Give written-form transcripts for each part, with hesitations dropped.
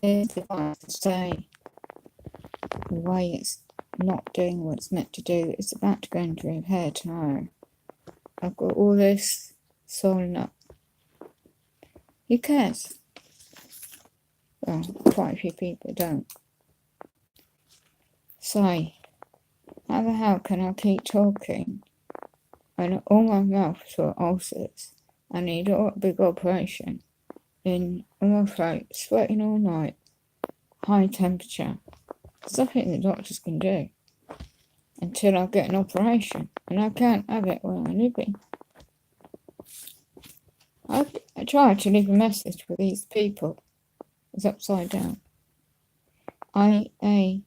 This device to say the way it's not doing what it's meant to do. It's about to go into repair tomorrow. I've got all this swollen up. Who cares? Well, quite a few people don't. So, how the hell can I keep talking when all my mouth is full of ulcers? I need a big operation in my throat, sweating all night, high temperature. There's nothing the doctors can do until I get an operation, and I can't have it where I'm living. I tried to leave a message for these people. It's upside down. IAPT,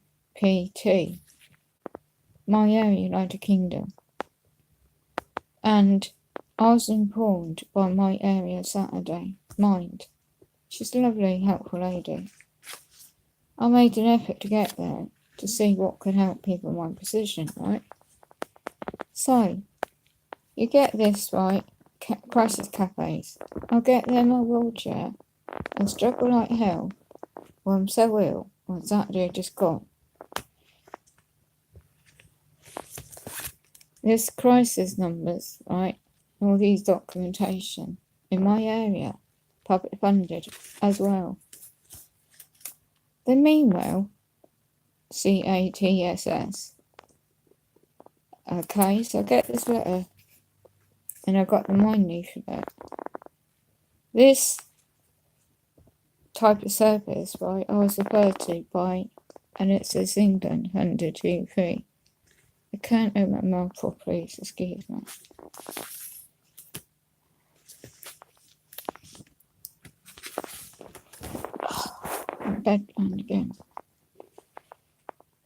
my area, United Kingdom. And I was informed by my area Saturday, Mind. She's a lovely, helpful lady. I made an effort to get there to see what could help people in my position, right? So, you get this, right? Crisis cafes. I'll get there in my wheelchair and struggle like hell. Well, I'm so ill on Saturday just gone. There's crisis numbers, right? All these documentation in my area, public funded as well. Then meanwhile, CATSS. Okay, so I get this letter and I got the Mind leaflet. This type of service, right, I was referred to by, and it says England 10023. I can't open my mouth properly, so excuse me. Bed and again.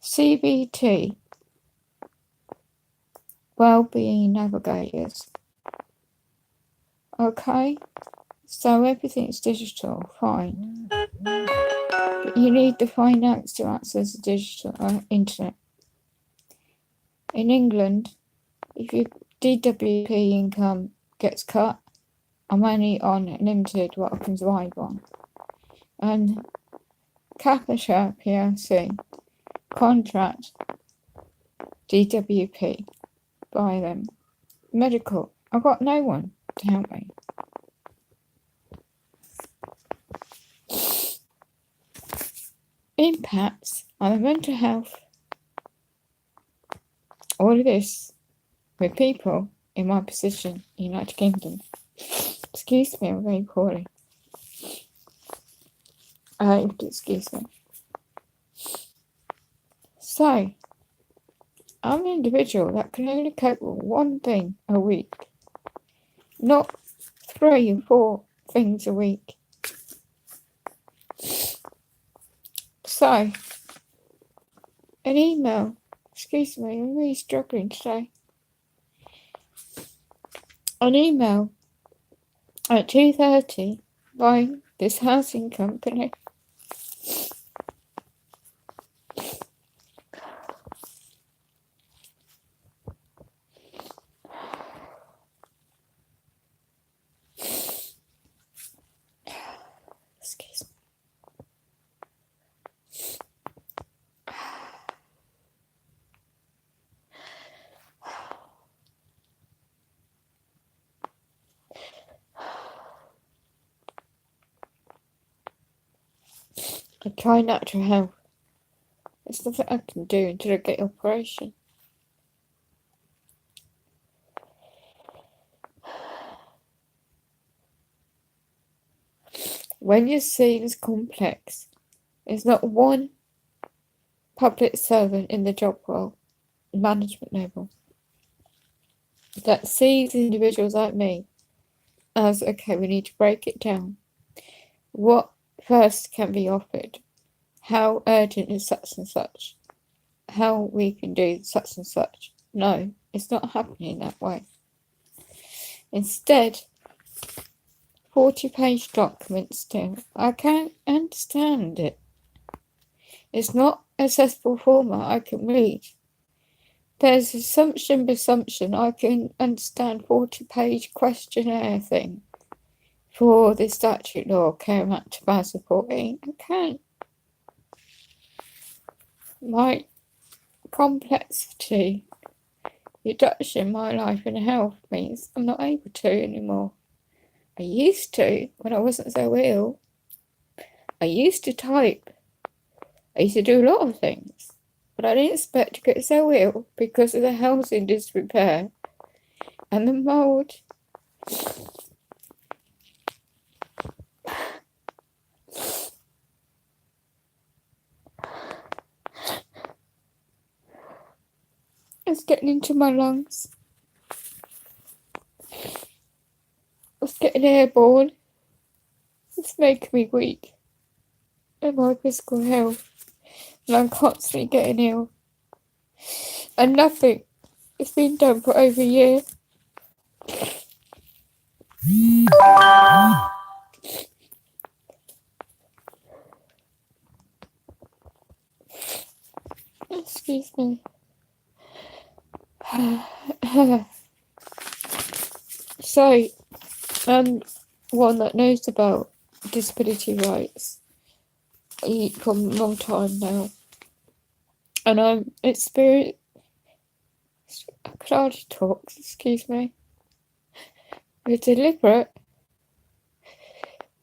CBT, Wellbeing Navigators. Okay, so everything's digital, fine. But you need the finance to access the digital internet. In England, if your DWP income gets cut, I'm only on limited what I can survive on. And Capita PLC, contract DWP by them. Medical, I've got no one to help me. Impacts on the mental health. All of this with people in my position in the United Kingdom. Excuse me, I'm very poorly. Excuse me. So, I'm an individual that can only cope with one thing a week, not 3 or 4 things a week. So, an email. Excuse me, I'm really struggling today. An email at 2:30 by this housing company. Excuse me. I try natural health. There's nothing I can do until I get the operation. When you see this complex, there's not one public servant in the job role, management level, that sees individuals like me as, okay, we need to break it down. What first can be offered? How urgent is such and such? How we can do such and such? No, it's not happening that way. Instead, 40-page documents still. I can't understand it. It's not accessible format I can read. There's assumption. I can understand 40-page questionnaire thing for the statute law, Care Act 2014. I can't my complexity reduction in my life and health means I'm not able to anymore. I used to when I wasn't so ill. I used to type. I used to do a lot of things. But I didn't expect to get so ill because of the housing disrepair and the mould. It's getting into my lungs. It's getting airborne. It's making me weak in my physical health. And I'm constantly getting ill. And nothing has been done for over a year. Excuse me. So, I'm one that knows about disability rights for a long time now. And I'm experienced. I could hardly talk, excuse me. With deliberate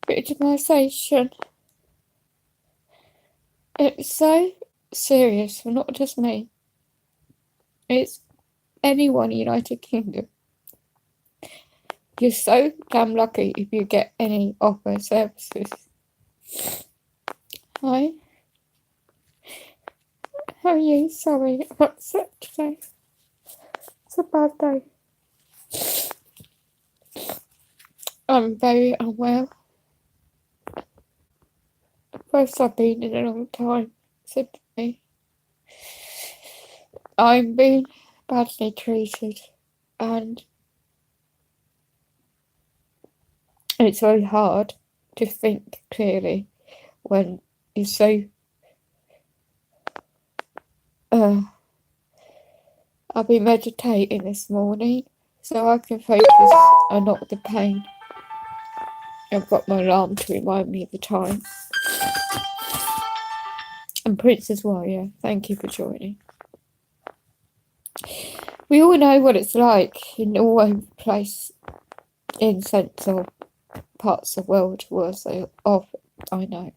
victimisation. It's so serious for not just me. It's anyone in the United Kingdom. You're so damn lucky if you get any offer services. Hi. How are you? Sorry, I'm upset today. It's a bad day. I'm very unwell. First I've been in a long time, simply. I'm being badly treated and it's very hard to think clearly when you're so I've been meditating this morning so I can focus on not the pain. I've got my alarm to remind me of the time. And Princess Warrior, thank you for joining. We all know what it's like in all over the place in central parts of the world where so often I know.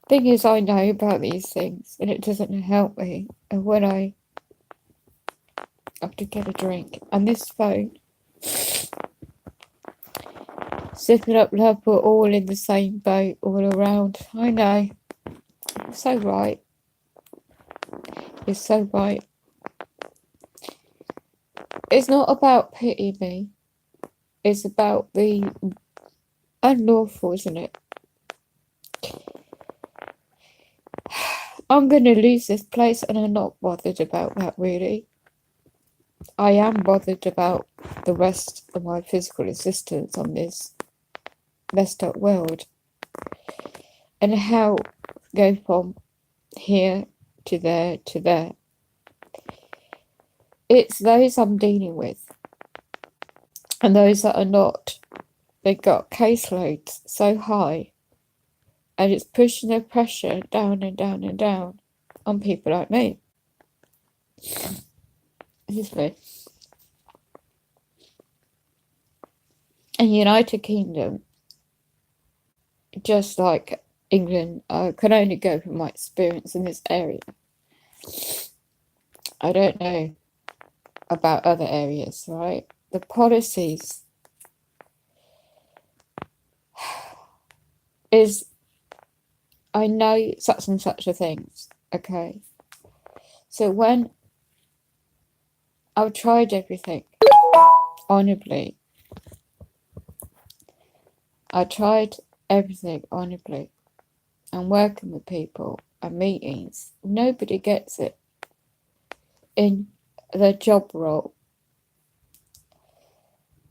Thing is, I know about these things and it doesn't help me. And when I have to get a drink and this phone, zipping up love, we're all in the same boat all around. I know. You're so right. You're so right. It's not about pity me. It's about the unlawful, isn't it? I'm going to lose this place and I'm not bothered about that really. I am bothered about the rest of my physical existence on this messed up world and how go from here to there to there. It's those I'm dealing with and those that are not. They've got caseloads so high and it's pushing the pressure down and down and down on people like me. Excuse me. And United Kingdom, just like England, I can only go from my experience in this area. I don't know about other areas, right? The policies is, I know such and such a things, okay? So when I've tried everything, honourably, I tried everything honourably and working with people and meetings, nobody gets it in their job role.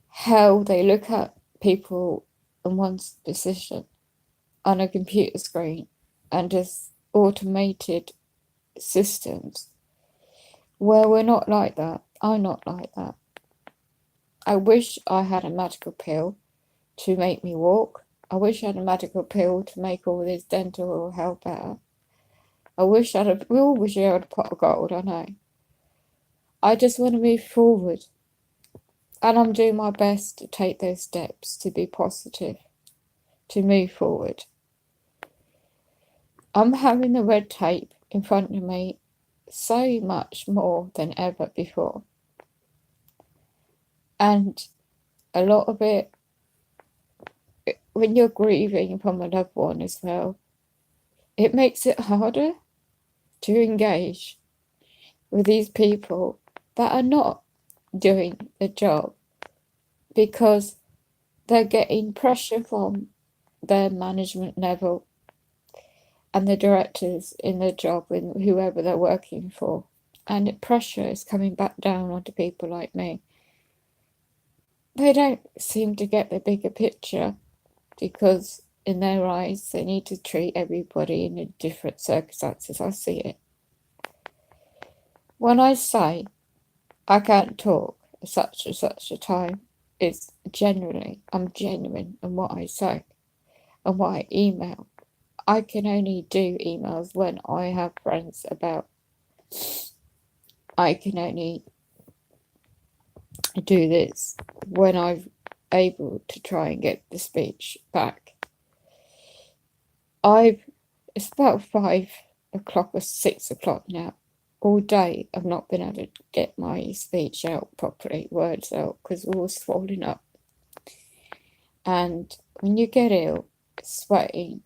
How they look at people in one's position on a computer screen and just automated systems where we're not like that. I'm not like that. I wish I had a magical pill to make me walk. I wish I had a magical pill to make all this dental health better. We all wish we had a pot of gold, I know. I just want to move forward. And I'm doing my best to take those steps to be positive, to move forward. I'm having the red tape in front of me so much more than ever before. And a lot of it, when you're grieving from a loved one as well, it makes it harder to engage with these people that are not doing the job because they're getting pressure from their management level and the directors in their job and whoever they're working for. And pressure is coming back down onto people like me. They don't seem to get the bigger picture because in their eyes they need to treat everybody in a different circumstances. I see it. When I say I can't talk at such and such a time, it's generally, I'm genuine in what I say and what I email. I can only do emails when I have friends about. I can only do this when I'm able to try and get the speech back. It's about 5 o'clock or 6 o'clock now. All day I've not been able to get my speech out properly, words out, because it was swollen up. And when you get ill, sweating,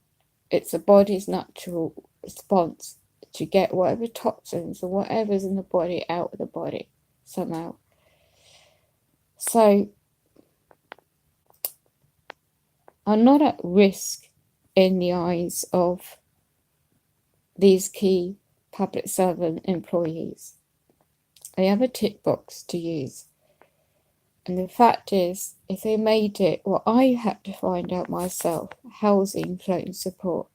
it's the body's natural response to get whatever toxins or whatever's in the body out of the body somehow. So I'm not at risk in the eyes of these key public servant employees. They have a tick box to use. And the fact is, if they made it what I had to find out myself, housing, floating support,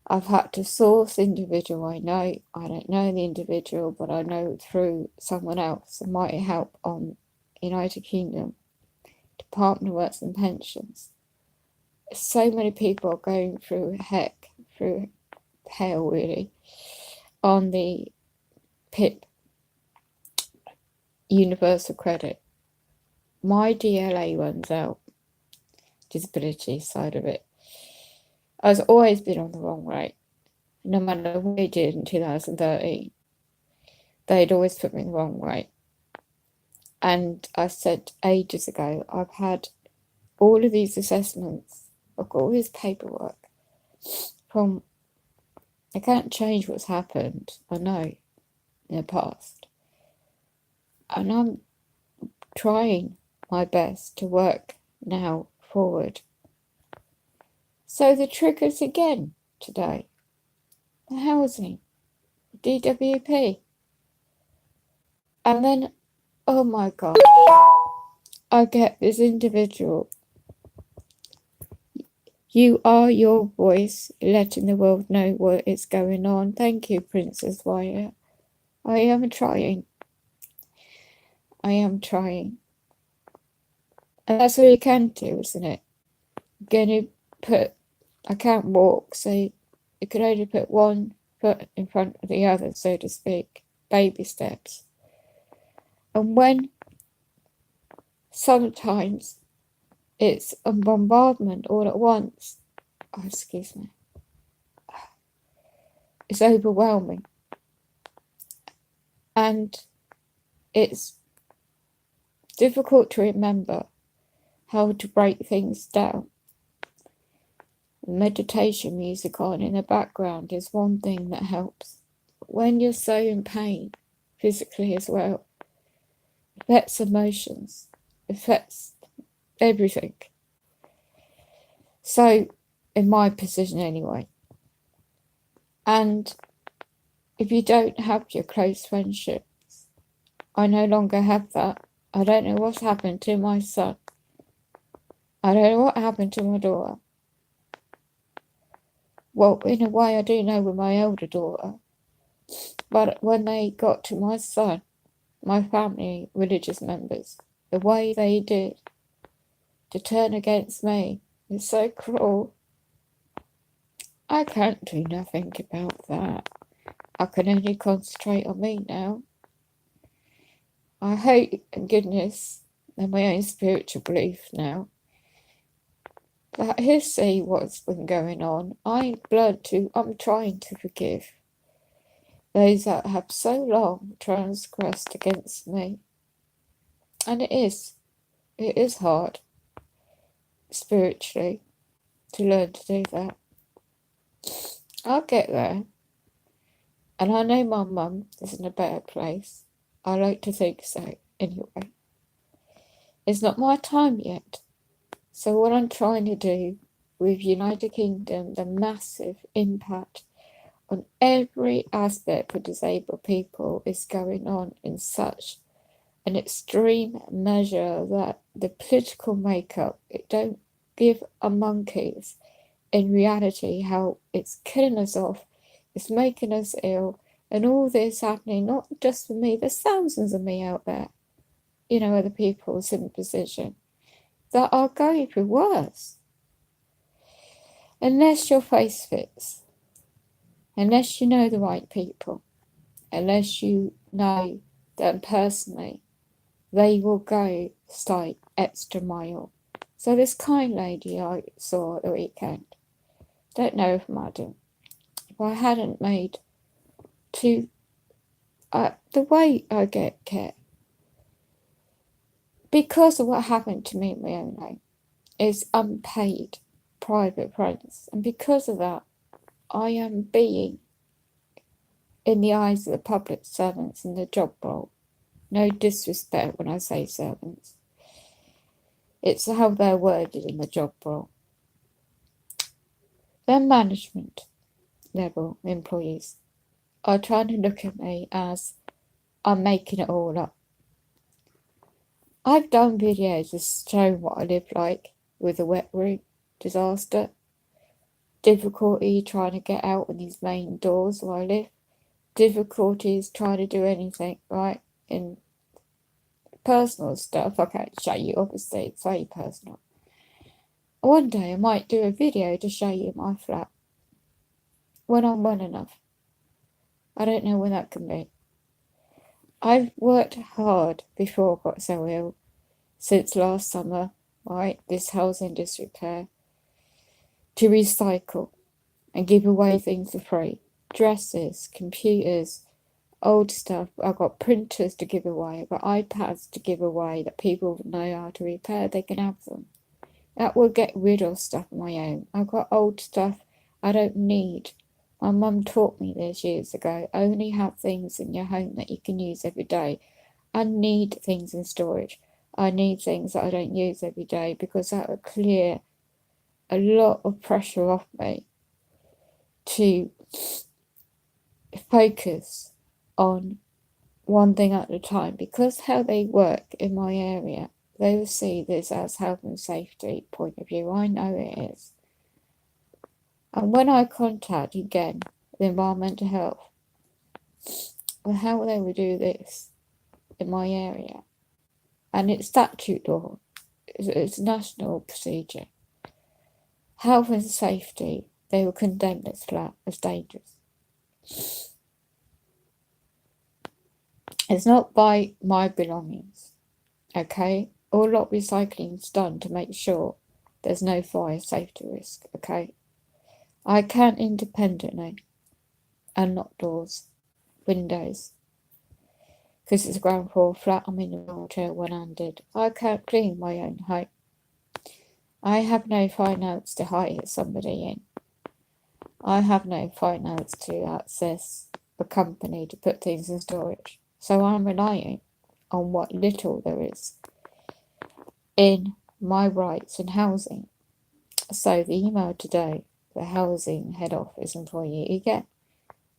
I've had to source individual I know. I don't know the individual, but I know through someone else that might help on United Kingdom, Department of Works and Pensions. So many people are going through hell really, on the PIP, Universal Credit. My DLA runs out, disability side of it. I've always been on the wrong rate. No matter what they did in 2013, they'd always put me in the wrong rate. And I said ages ago, I've had all of these assessments, I've got all this paperwork from, I can't change what's happened, I know, in the past. And I'm trying my best to work now forward. So the triggers again today, the housing, DWP. And then, oh my God, I get this individual. You are your voice, letting the world know what is going on. Thank you, Princess Wyatt. I am trying. I am trying. And that's all you can do, isn't it? Going to put, I can't walk, so you can only put one foot in front of the other, so to speak. Baby steps. And when sometimes it's a bombardment all at once, oh, excuse me, it's overwhelming. And it's difficult to remember how to break things down. Meditation music on in the background is one thing that helps. When you're so in pain, physically as well, affects emotions, affects everything. So, in my position anyway. And if you don't have your close friendships, I no longer have that. I don't know what's happened to my son. I don't know what happened to my daughter. Well, in a way, I do know with my elder daughter. But when they got to my son, my family, religious members, the way they did to turn against me is so cruel. I can't do nothing about that. I can only concentrate on me now. I hope and goodness and my own spiritual belief now that he'll see what's been going on. I'm trying to forgive those that have so long transgressed against me. And it is hard spiritually to learn to do that. I'll get there. And I know my mum is in a better place. I like to think so, anyway. It's not my time yet. So what I'm trying to do with United Kingdom, the massive impact on every aspect for disabled people is going on in such an extreme measure that the political makeup, it don't give a monkey's in reality how it's killing us off, it's making us ill, and all this happening, not just for me, there's thousands of me out there, other people in a position that are going through worse. Unless your face fits, unless you know the right people, unless you know them personally, they will go stay extra mile. So this kind lady I saw at the weekend, don't know if madam, if I hadn't made the way I get care, because of what happened to me in my own home, is unpaid private friends. And because of that, I am being, in the eyes of the public servants in the job role, no disrespect when I say servants, it's how they're worded in the job role. Their management level employees are trying to look at me as I'm making it all up. I've done videos just showing what I live like with the wet room disaster, difficulty trying to get out in these main doors where I live, difficulties trying to do anything, right, in personal stuff. I can't show you, obviously, it's very personal. One day I might do a video to show you my flat when I'm well enough. I don't know when that can be. I've worked hard before I got so ill, since last summer, right, this housing disrepair, to recycle and give away things for free. Dresses, computers, old stuff. I've got printers to give away, I've got iPads to give away that people know how to repair, they can have them. That will get rid of stuff on my own. I've got old stuff I don't need. My mum taught me this years ago. Only have things in your home that you can use every day. I need things in storage. I need things that I don't use every day, because that will clear a lot of pressure off me to focus on one thing at a time. Because how they work in my area, they will see this as health and safety point of view. I know it is. And when I contact again the environmental health, well, how they will do this in my area, and it's statute law, it's national procedure, health and safety, they will condemn this flat as dangerous. It's not by my belongings, okay? All lot recycling is done to make sure there's no fire safety risk, okay? I can independently unlock doors, windows, because it's a ground floor flat. I'm in a wheelchair one-handed. I can't clean my own home. I have no finance to hire somebody in. I have no finance to access a company to put things in storage. So I'm relying on what little there is in my rights in housing. So the email today, the housing head office employee again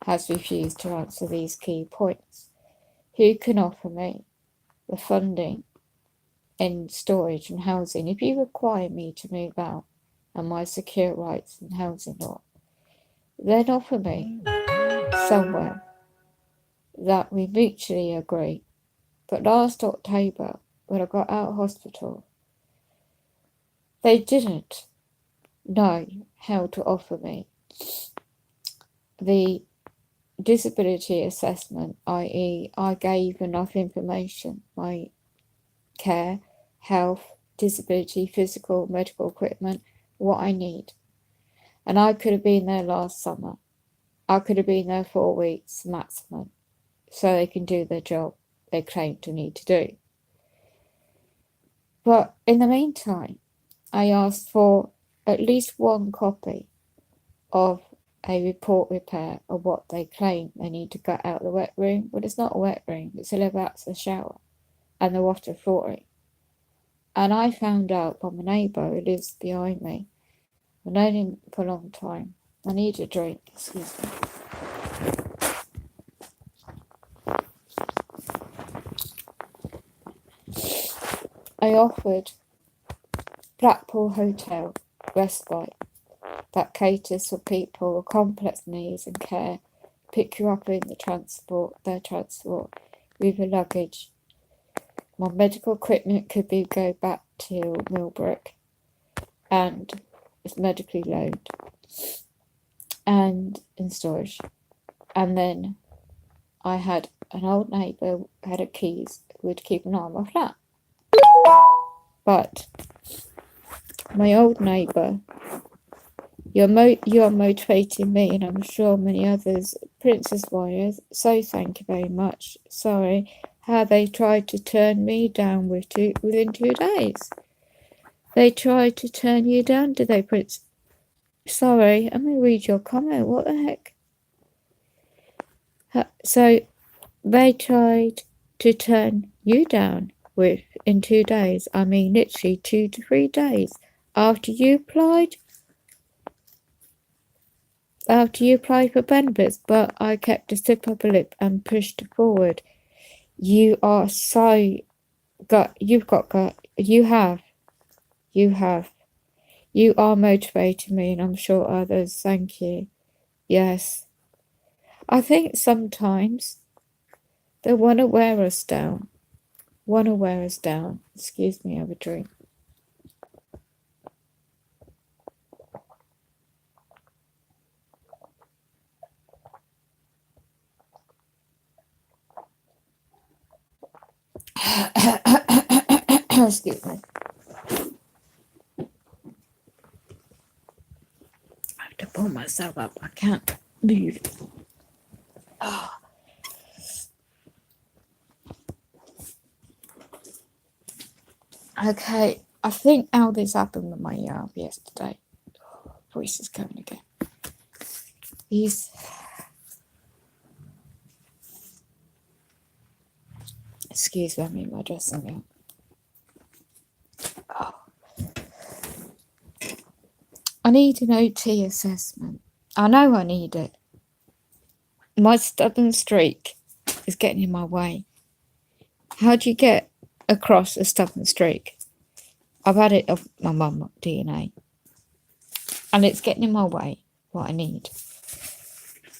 has refused to answer these key points. Who can offer me the funding in storage and housing if you require me to move out and my secure rights in housing law? Then offer me somewhere that we mutually agree. But last October, when I got out of hospital, they didn't know how to offer me the disability assessment, i.e. I gave enough information, my care, health, disability, physical, medical equipment, what I need. And I could have been there last summer. I could have been there 4 weeks maximum, so they can do their job they claim to need to do. But in the meantime, I asked for at least one copy of a report repair of what they claim they need to get out of the wet room. But it's not a wet room, it's a level access shower and the water flooring. And I found out from a neighbour who lives behind me. I've known him for a long time. I need a drink, excuse me. I offered Blackpool Hotel respite that caters for people with complex needs and care, pick you up in their transport with your luggage. My medical equipment could be go back to Millbrook and it's medically loaned and in storage. And then I had an old neighbour who had a keys who would keep an eye on my flat. But my old neighbour, you are motivating me, and I'm sure many others, Princess Warriors, so thank you very much. Sorry, how they tried to turn me down within 2 days. They tried to turn you down, did they, Prince? Sorry, I'm going to read your comment. What the heck? So, they tried to turn you down in 2 days. I mean, literally 2 to 3 days after you applied for benefits, but I kept a stiff upper lip and pushed forward. You are so you've got gut. You have. You are motivating me, and I'm sure others. Thank you. Yes. I think sometimes they want to wear us down. Excuse me, have a drink. Excuse me. I have to pull myself up. I can't move. Oh. Okay, I think how this happened with my yarn yesterday. Voice is coming again. Excuse me, I'm in my dressing gown. Oh. I need an OT assessment. I know I need it. My stubborn streak is getting in my way. How do you get across a stubborn streak? I've had it off my mum DNA. And it's getting in my way, what I need.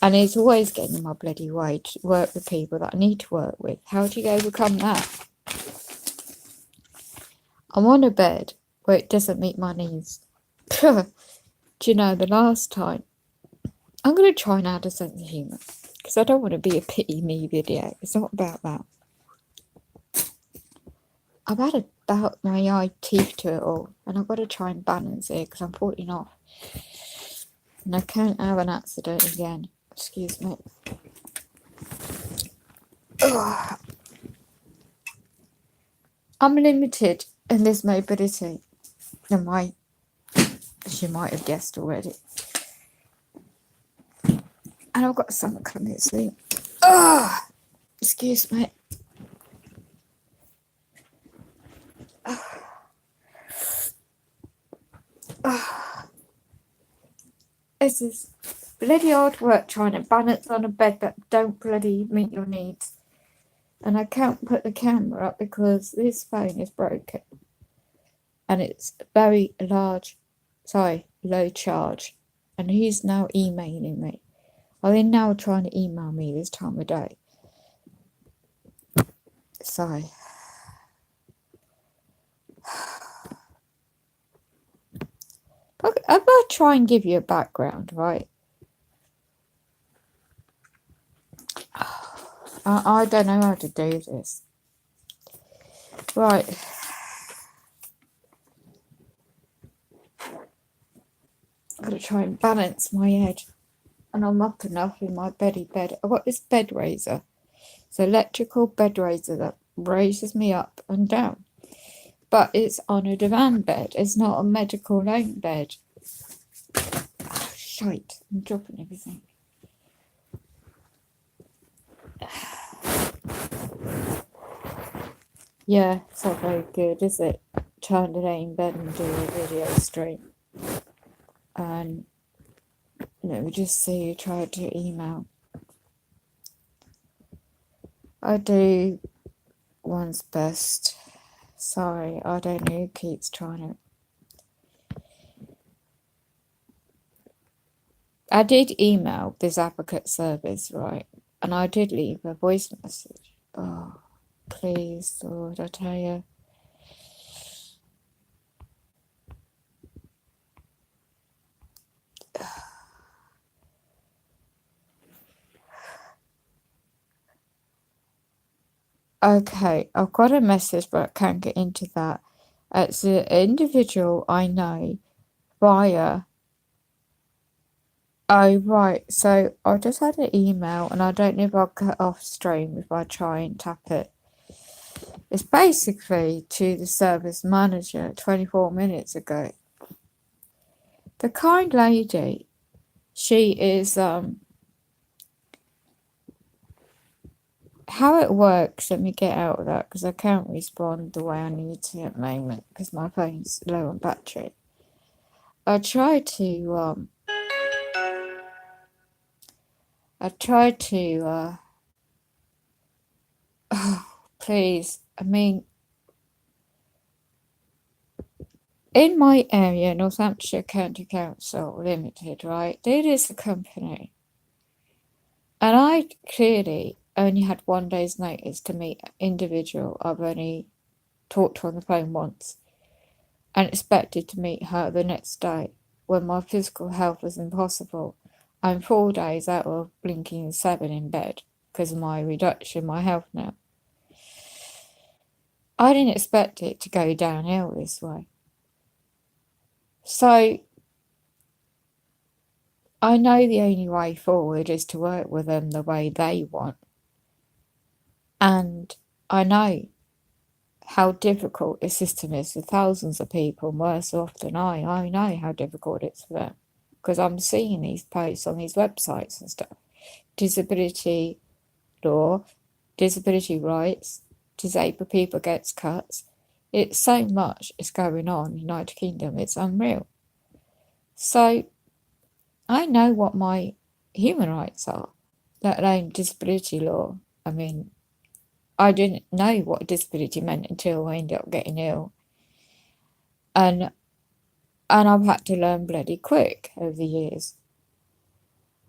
And it's always getting in my bloody way to work with people that I need to work with. How do you overcome that? I'm on a bed where it doesn't meet my needs. Do you know, the last time, I'm going to try and add a sense of humour. Because I don't want to be a pity me video. It's not about that. I've had about my eye teeth to it all. And I've got to try and balance it because I'm 14 off. And I can't have an accident again. Excuse me. Ugh. I'm limited in this mobility. As you might have guessed already. And I've got something coming soon. Ugh. Excuse me. This is bloody hard work trying to balance on a bed that don't bloody meet your needs. And I can't put the camera up because this phone is broken. And it's very low charge. And he's now emailing me. Are they now trying to email me this time of day? Sorry. I'm going to try and give you a background, right? I don't know how to do this. Right. I'm going to try and balance my head. And I'm up enough in my bed. I've got this bed raiser. It's an electrical bed raiser that raises me up and down. But it's on a divan bed. It's not a medical home bed. Oh, shite. I'm dropping everything. Yeah, it's not very good, is it? Trying to lay in bed and do a video stream. And let me just see, try to email. I do one's best. Sorry, I don't know who keeps trying to. I did email this advocate service, right? And I did leave a voice message. Oh, please, Lord, I tell you. Okay, I've got a message, but I can't get into that. It's an individual I know via. Oh, right. So I just had an email, and I don't know if I'll cut off stream if I try and tap it. It's basically to the service manager 24 minutes ago. The kind lady, she is, how it works, let me get out of that because I can't respond the way I need to at the moment because my phone's low on battery. I tried to, oh, please, I mean, in my area, Northamptonshire County Council Limited, right, it is a company. And I clearly only had 1 day's notice to meet an individual I've only talked to on the phone once and expected to meet her the next day when my physical health was impossible. I'm 4 days out of blinking 7 in bed because of my reduction in my health now. I didn't expect it to go downhill this way. So I know the only way forward is to work with them the way they want. And I know how difficult the system is for thousands of people, and worse off than I know how difficult it's for them because I'm seeing these posts on these websites and stuff. Disability law, disability rights, disabled people gets cuts. It's so much is going on in the United Kingdom, it's unreal. So I know what my human rights are, let alone disability law. I mean, I didn't know what disability meant until I ended up getting ill. And I've had to learn bloody quick over the years.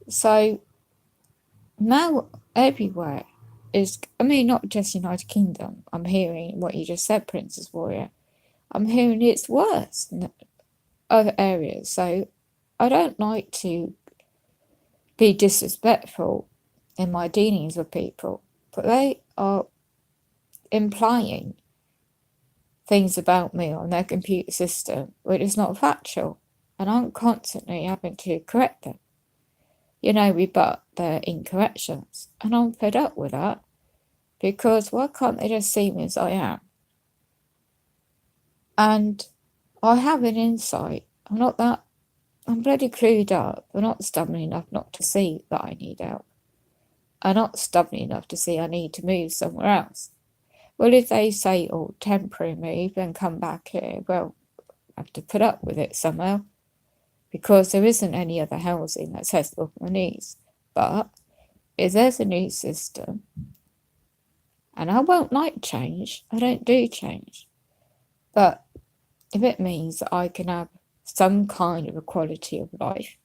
So now everywhere is, I mean, not just United Kingdom. I'm hearing what you just said, Princess Warrior. I'm hearing it's worse in other areas. So I don't like to be disrespectful in my dealings with people, but they are implying things about me on their computer system which is not factual, and I'm constantly having to correct them. Rebut their incorrections, and I'm fed up with that because why can't they just see me as I am? And I have an insight. I'm bloody clued up. I'm not stubborn enough not to see that I need help. I'm not stubborn enough to see I need to move somewhere else. Well, if they say, oh, temporary move and come back here, well, I have to put up with it somehow because there isn't any other housing that's accessible for my needs. But if there's a new system, and I won't like change, I don't do change, but if it means that I can have some kind of a quality of life,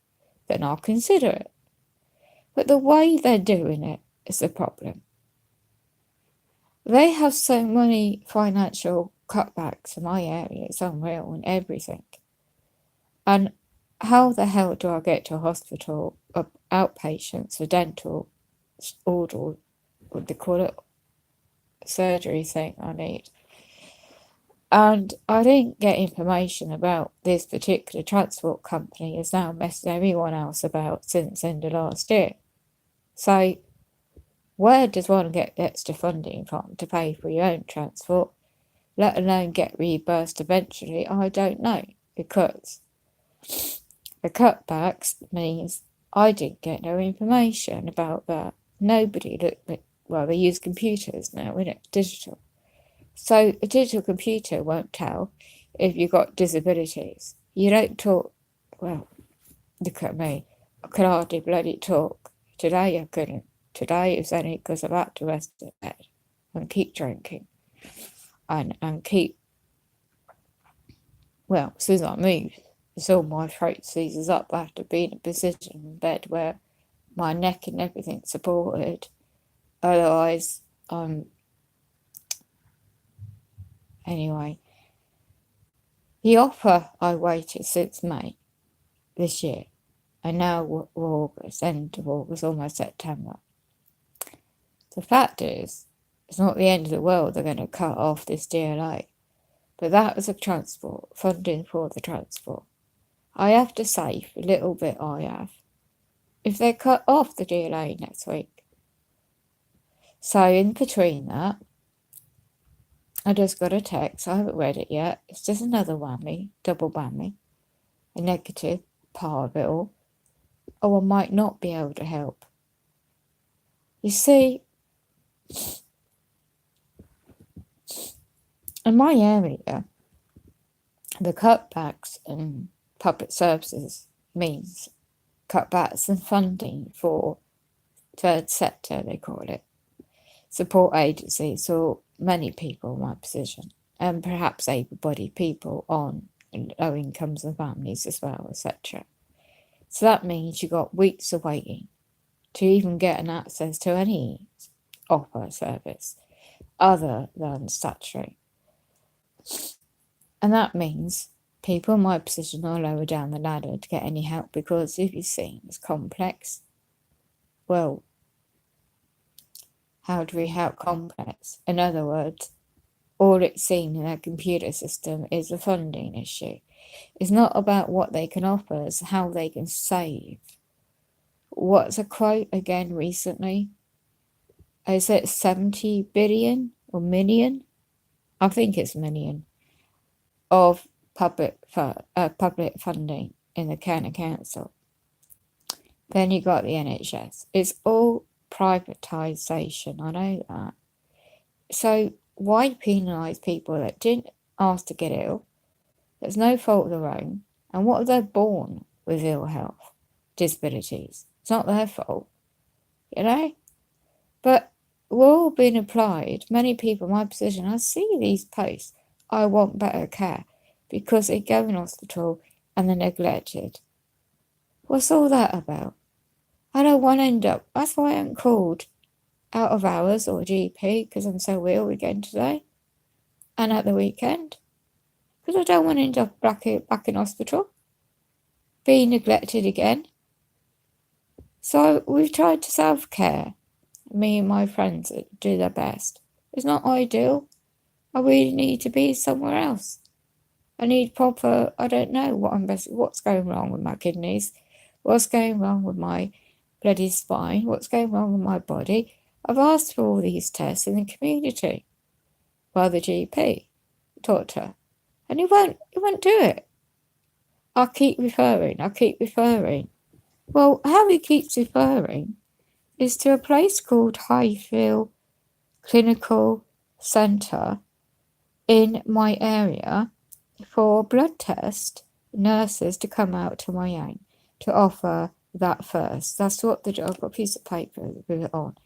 then I'll consider it. But the way they're doing it is the problem. They have so many financial cutbacks in my area, it's unreal, and everything. And how the hell do I get to a hospital of outpatients for dental what they call it, surgery thing I need. And I didn't get information about this particular transport company has now messed everyone else about since end of last year. So where does one get extra funding from to pay for your own transport, let alone get reimbursed eventually? I don't know, because the cutbacks means I didn't get no information about that. Nobody looked at, well, they use computers now, isn't it? Digital. So a digital computer won't tell if you've got disabilities. You don't talk, well, look at me. I could hardly bloody talk. Today I couldn't. Today it was only because I've had to rest in bed and keep drinking. And keep, well, as soon as I move, it's all my throat seizes up. I have to be in a position in bed where my neck and everything's supported. Otherwise, anyway. The offer I waited since May this year, and now we're August, end of August, almost September. The fact is, it's not the end of the world. They're going to cut off this DLA. But that was a transport, funding for the transport. I have to save a little bit I have. If they cut off the DLA next week. So in between that, I just got a text. I haven't read it yet. It's just another whammy, double whammy. A negative part of it all. Oh, I might not be able to help. You see, in my area, the cutbacks in public services means cutbacks in funding for third sector, they call it, support agencies, or many people in my position, and perhaps able-bodied people on low incomes and families as well, etc. So that means you got weeks of waiting to even get an access to any offer service other than statutory. And that means people in my position are lower down the ladder to get any help, because if you've seen it's complex, well, how do we help complex? In other words, all it's seen in our computer system is a funding issue. It's not about what they can offer, it's how they can save. What's a quote again recently? Is it 70 billion or million? I think it's million of public funding in the county council. Then you got the NHS. It's all privatisation, I know that. So why penalise people that didn't ask to get ill? There's no fault of their own. And what if they're born with ill health, disabilities? It's not their fault, you know? But we're all being applied. Many people in my position, I see these posts. I want better care, because they go in hospital and they're neglected. What's all that about? I don't want to end up, that's why I'm called out of hours or GP, because I'm so ill again today and at the weekend, because I don't want to end up back in hospital, being neglected again. So we've tried to self-care. Me and my friends do their best. It's not ideal. I really need to be somewhere else. I need proper, I don't know what's going wrong with my kidneys, what's going wrong with my bloody spine, what's going wrong with my body. I've asked for all these tests in the community by the GP, doctor, and he won't do it. I keep referring. Well, how he keeps referring is to a place called Highfield Clinical Centre in my area for blood test nurses to come out to my own to offer that first. That's what I've got a piece of paper with it on.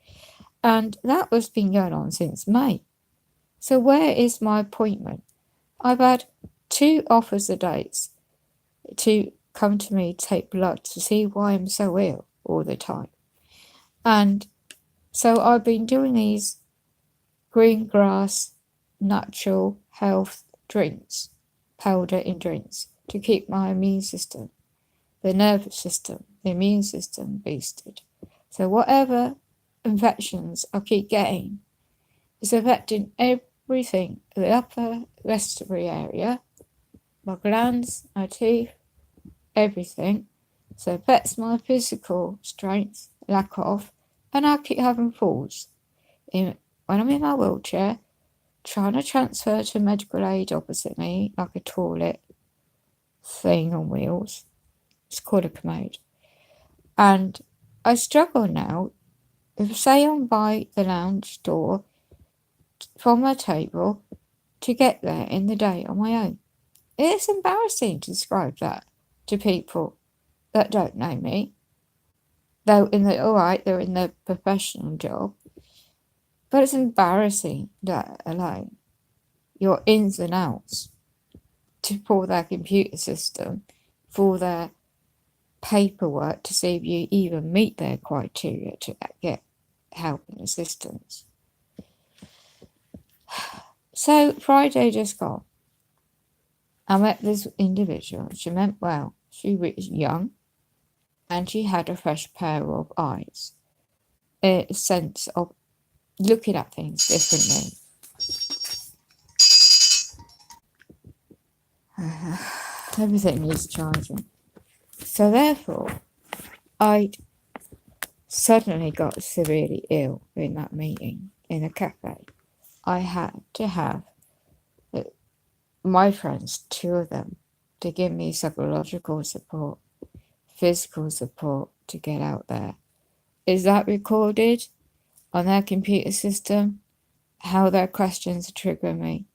And that was been going on since May. So where is my appointment? I've had 2 offers of dates to come to me to take blood to see why I'm so ill all the time. And so I've been doing these green grass natural health drinks, powder in drinks, to keep my immune system, the nervous system, the immune system boosted. So whatever infections I keep getting is affecting everything, the upper respiratory area, my glands, my teeth, everything. So it affects my physical strength, lack of, and I keep having falls. When I'm in my wheelchair, trying to transfer to medical aid opposite me, like a toilet thing on wheels. It's called a commode. And I struggle now. If say I'm by the lounge door from my table to get there in the day on my own. It's embarrassing to describe that to people that don't know me. Though they're in their professional job. But it's embarrassing that alone. Your ins and outs for their computer system, for their paperwork to see if you even meet their criteria to get help and assistance. So Friday just gone, I met this individual. She meant well. She was young and she had a fresh pair of eyes, a sense of looking at things differently. Everything needs charging. So therefore, I suddenly got severely ill in that meeting in a cafe. I had to have my friends, 2 of them, to give me psychological support, physical support to get out there. Is that recorded on their computer system? How their questions trigger me,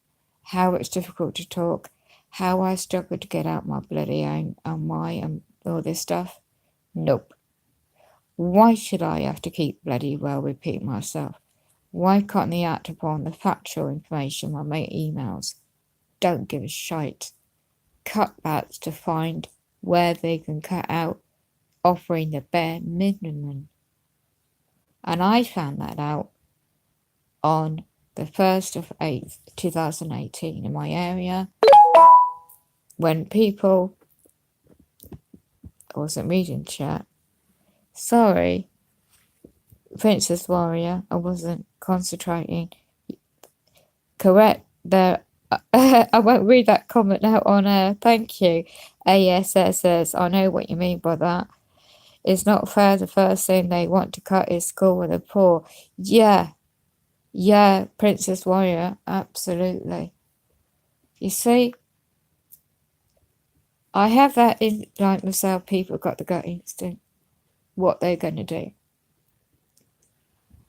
how it's difficult to talk, how I struggle to get out my bloody own and all this stuff? Nope. Why should I have to keep bloody well repeating myself? Why can't they act upon the factual information on my emails? Don't give a shite. Cutbacks to find where they can cut out, offering the bare minimum. And I found that out on the 1st of 8th, 2018 in my area, when people, I wasn't reading chat, sorry, Princess Warrior, I wasn't concentrating, correct, there, I won't read that comment out on air, thank you, ASSS, I know what you mean by that. It's not fair, the first thing they want to cut is school with the poor. Yeah, Princess Warrior, absolutely. You see, I have that in like myself, people got the gut instinct, what they're going to do.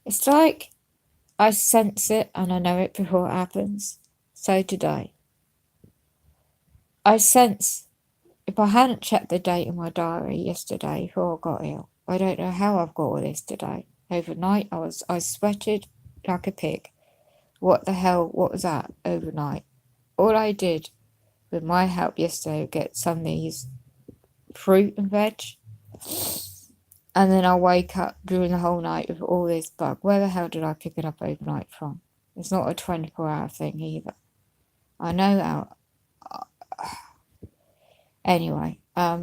It's like I sense it and I know it before it happens. So today, I sense, if I hadn't checked the date in my diary yesterday before I got ill, I don't know how I've got all this today. Overnight, I sweated like a pig. What the hell, what was that overnight? All I did with my help yesterday, get some of these fruit and veg, and then I wake up during the whole night with all this bug. Where the hell did I pick it up overnight from? It's not a 24-hour thing either. I know how. Anyway, I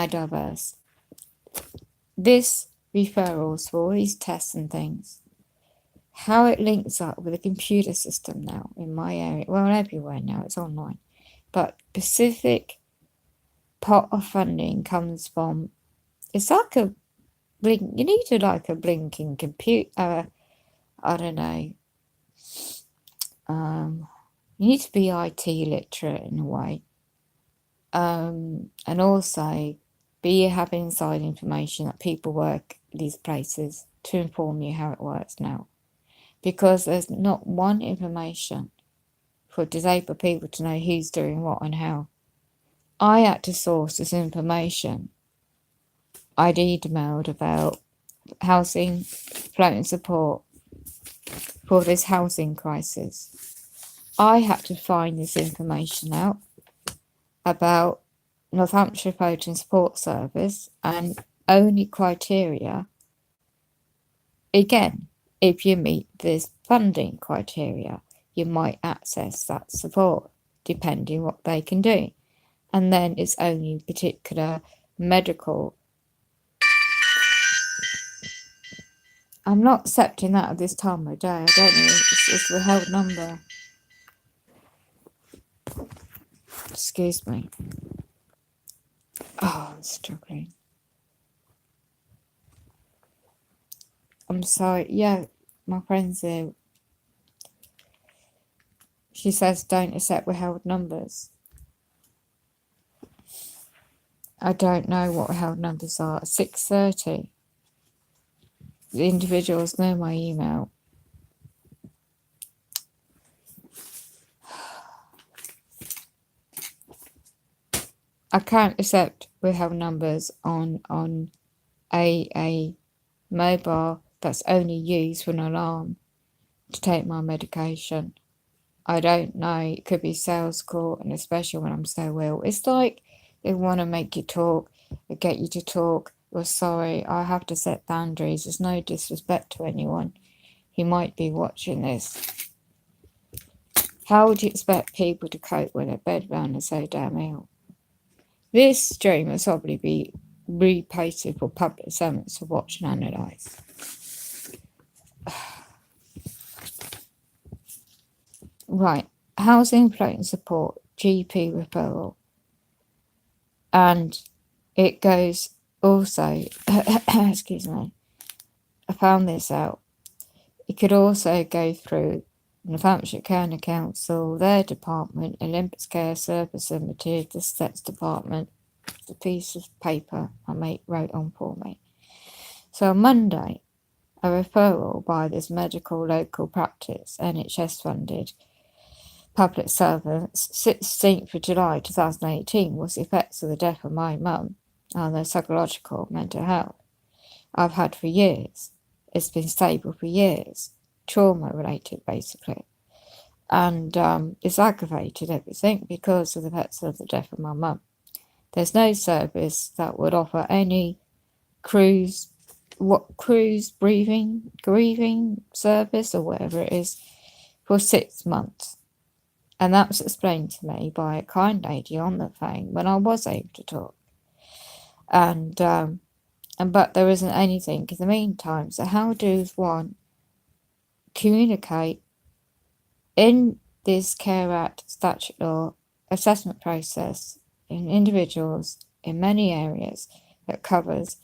diverse. This referrals for all these tests and things, how it links up with the computer system now in my area, well, everywhere now, it's online, but specific pot of funding comes from, it's like a blink, you need to like a blinking computer, I don't know, you need to be IT literate in a way, and also have inside information that people work these places to inform you how it works now, because there's not one information for disabled people to know who's doing what and how. I had to source this information. I'd emailed about housing floating support for this housing crisis. I had to find this information out about North Hampshire Floating Support Service, and only criteria, again, if you meet this funding criteria, you might access that support, depending what they can do. And then it's only particular medical I'm not accepting that at this time of day. I don't know. It's withheld number. Excuse me. Oh, I'm struggling. I'm sorry. Yeah, my friend's here. She says don't accept withheld numbers. I don't know what withheld numbers are. 6:30. The individuals know my email. I can't accept withheld numbers on a mobile that's only used for an alarm to take my medication. I don't know. It could be sales call, and especially when I'm so ill. It's like they want to make you talk, they get you to talk. Well, sorry, I have to set boundaries. There's no disrespect to anyone who might be watching this. How would you expect people to cope when they're bedbound and so damn ill? This stream will probably be reposted for public servants to watch and analyse. Right, housing, floating support, GP referral. And it goes also, excuse me, I found this out. It could also go through Northamptonshire County Council, their department, Olympus Care Service and Material Sets Department, the piece of paper my mate wrote on for me. So on Monday, a referral by this medical local practice, NHS funded, public servants, 16th of July 2018, was the effects of the death of my mum and their psychological mental health. I've had for years. It's been stable for years. Trauma related, basically. And it's aggravated everything because of the effects of the death of my mum. There's no service that would offer any grieving service or whatever it is for 6 months. And that was explained to me by a kind lady on the phone when I was able to talk. But there isn't anything in the meantime. So how does one communicate in this Care Act statute law assessment process in individuals in many areas that covers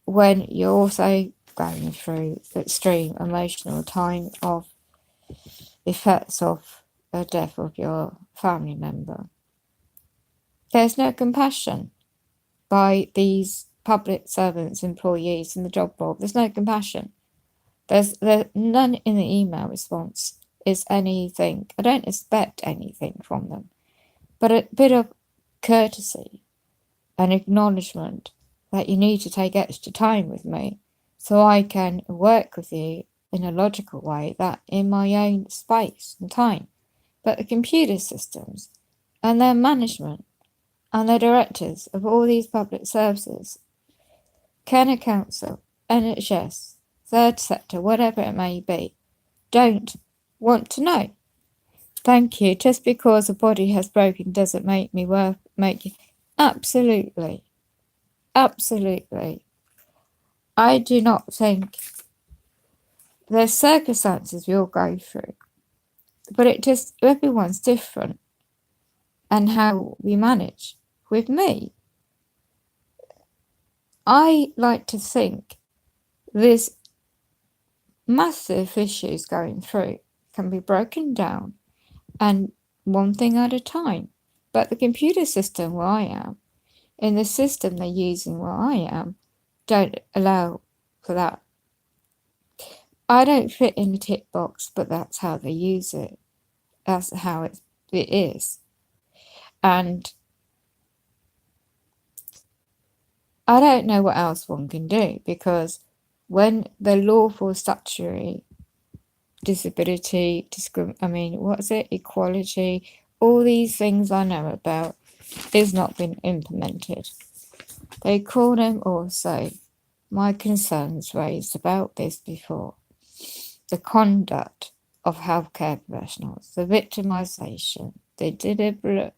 when you're also going through the extreme emotional time of effects of the death of your family member? There's no compassion by these public servants, employees in the job role. There's no compassion. There's none in the email response is anything. I don't expect anything from them, but a bit of courtesy and acknowledgement that you need to take extra time with me so I can work with you in a logical way, that in my own space and time. But the computer systems and their management and the directors of all these public services, County Council, NHS, third sector, whatever it may be, don't want to know. Thank you. Just because a body has broken doesn't make me make you. Absolutely. Absolutely. I do not think there's circumstances we all go through, but everyone's different and how we manage. With me, I like to think there's massive issues going through can be broken down and one thing at a time. But the computer system where I am, in the system they're using where I am, don't allow for that. I don't fit in the tick box, but that's how they use it. That's how it is. And I don't know what else one can do, because when the lawful statutory disability, equality, all these things I know about is not been implemented. They call them also my concerns raised about this before. The conduct of healthcare professionals, the victimisation, the deliberate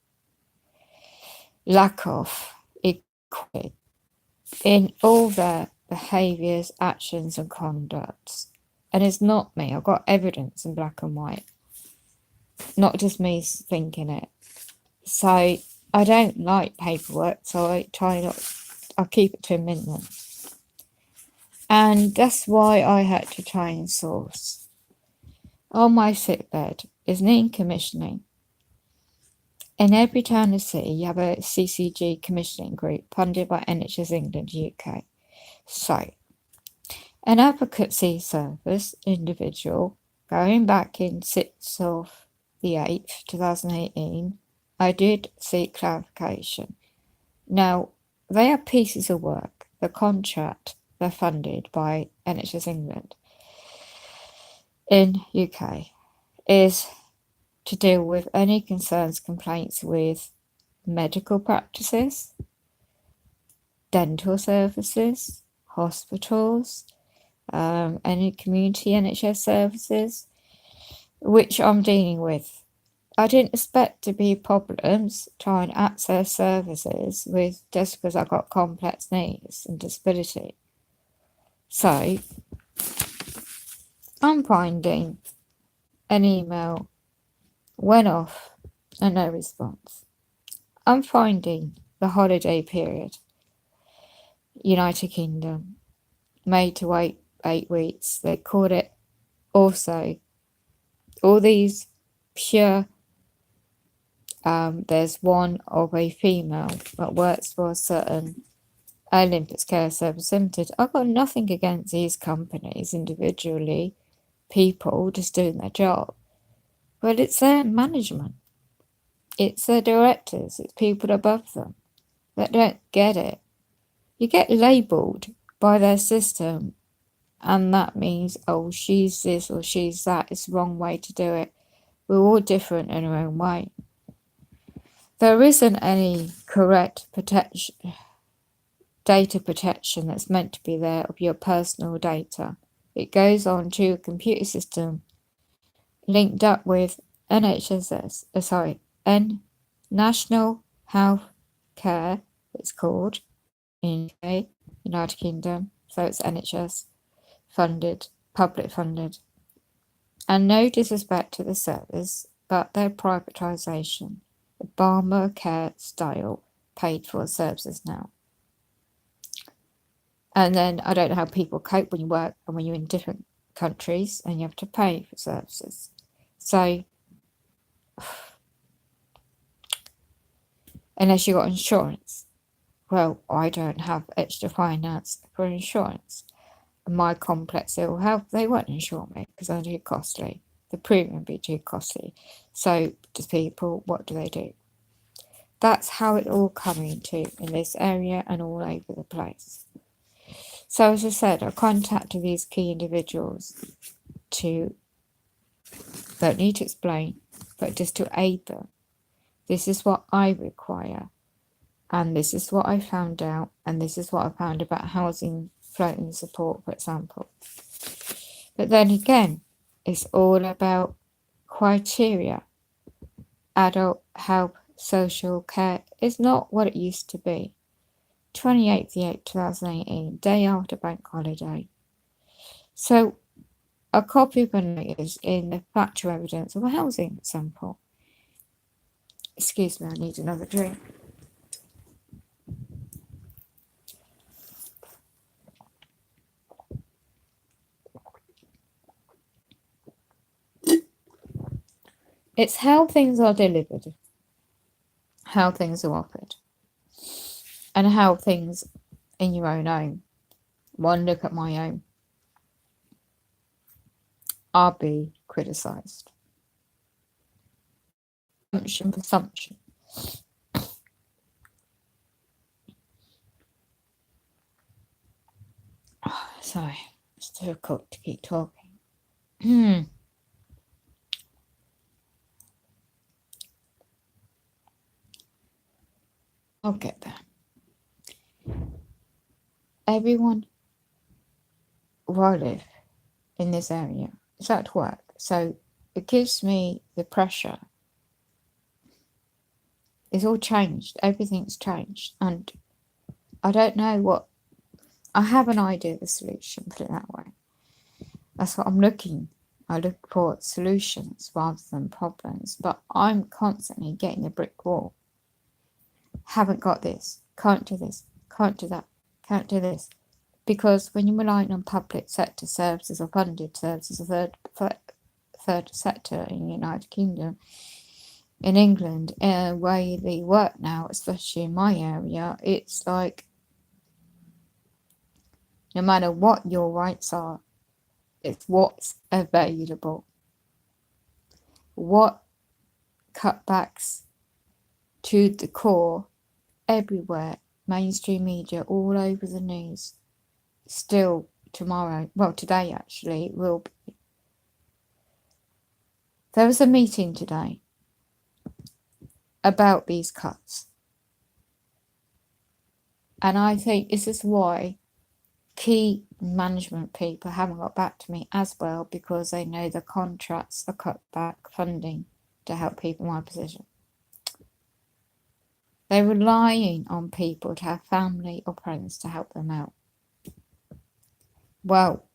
lack of equality in all their behaviours, actions and conducts. And it's not me. I've got evidence in black and white, not just me thinking it. So I don't like paperwork, so I try not. I keep it to a minimum, and that's why I had to try and source. On my sickbed is an commissioning. In every town and city, you have a CCG commissioning group funded by NHS England UK. So, an advocacy service individual going back in 6th of the 8th, 2018, I did seek clarification. Now, they are pieces of work. The contract, they're funded by NHS England in UK, is to deal with any concerns, complaints with medical practices, dental services, hospitals, any community NHS services, which I'm dealing with. I didn't expect to be problems trying to access services with just because I've got complex needs and disability. So I'm finding an email went off and no response. I'm finding the holiday period, United Kingdom, made to wait 8 weeks. They called it also all these pure. There's one of a female that works for a certain Olympics Care Service Limited. I've got nothing against these companies individually, people just doing their job, but it's their management, it's their directors, it's people above them that don't get it. You get labelled by their system, and that means, oh, she's this or she's that. It's the wrong way to do it. We're all different in our own way. There isn't any correct data protection that's meant to be there of your personal data. It goes on to a computer system linked up with National Health Care, it's called in UK, United Kingdom, so it's NHS funded, public funded. And no disrespect to the service, but their privatisation, the Obamacare style, paid for services now. And then I don't know how people cope when you work and when you're in different countries and you have to pay for services. So, unless you got insurance, well, I don't have extra finance for insurance. My complex ill health, they won't insure me because they're too costly. The premium would be too costly. So, to people, what do? That's how it all coming to in this area and all over the place. So, as I said, I contacted these key individuals to, don't need to explain, but just to aid them. This is what I require, and this is what I found out, and this is what I found about housing floating support, for example. But then again, it's all about criteria. Adult help, social care is not what it used to be. 28th 2018, day after bank holiday. So a copy of a notice in the factual evidence of a housing sample. Excuse me, I need another drink. It's how things are delivered, how things are offered, and how things in your own home. One look at my home, I'll be criticised. Presumption. Sorry, it's difficult to keep talking. I'll get there. Everyone where I live in this area is at work, so it gives me the pressure. It's all changed. Everything's changed, and I don't know what. I have an idea of the solution, put it that way. That's what I'm looking. I look for solutions rather than problems, but I'm constantly getting a brick wall. Haven't got this, can't do this, can't do that, can't do this. Because when you're relying on public sector services or funded services, or third sector in the United Kingdom, in England, way they work now, especially in my area, it's like no matter what your rights are, it's what's available. What cutbacks to the core everywhere, mainstream media, all over the news, still tomorrow, well, today actually, will be. There was a meeting today about these cuts. And I think this is why key management people haven't got back to me as well, because they know the contracts are cut back funding to help people in my position. They're relying on people to have family or friends to help them out. Well,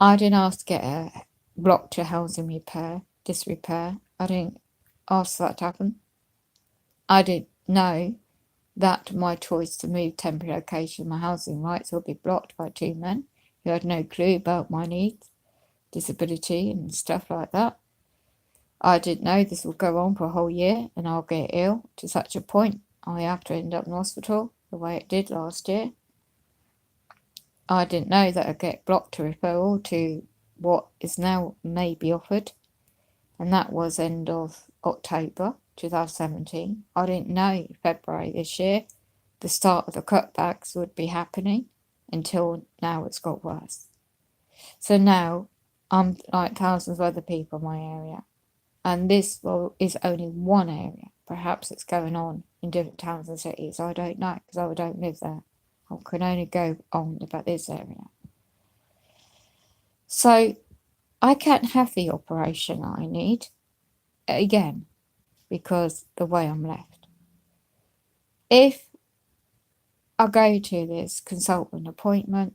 I didn't ask to get a block to housing disrepair. I didn't ask that to happen. I didn't know that my choice to move temporary location, my housing rights, will be blocked by two men who had no clue about my needs, disability and stuff like that. I didn't know this will go on for a whole year and I'll get ill to such a point I have to end up in hospital the way it did last year. I didn't know that I'd get blocked to referral to what is now maybe offered, and that was end of October 2017. I didn't know February this year the start of the cutbacks would be happening, until now it's got worse. So now I'm like thousands of other people in my area, and this is only one area. Perhaps it's going on in different towns and cities. I don't know, because I don't live there. I can only go on about this area. So I can't have the operation I need again, because the way I'm left. If I go to this consultant appointment,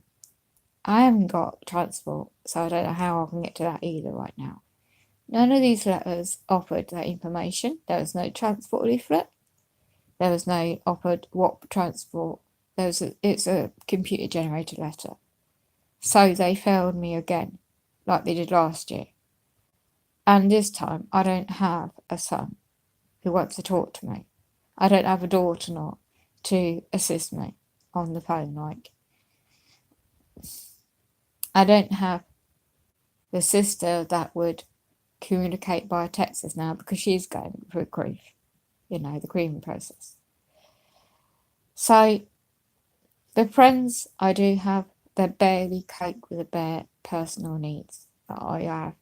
I haven't got transport, so I don't know how I can get to that either right now. None of these letters offered that information. There was no transport leaflet. There was no offered what transport. It's a computer generated letter. So they failed me again, like they did last year. And this time I don't have a son who wants to talk to me. I don't have a daughter not to assist me on the phone, like. I don't have the sister that would communicate by text now, because she's going through grief, the grieving process. So the friends I do have, they barely cope with the bare personal needs that I have.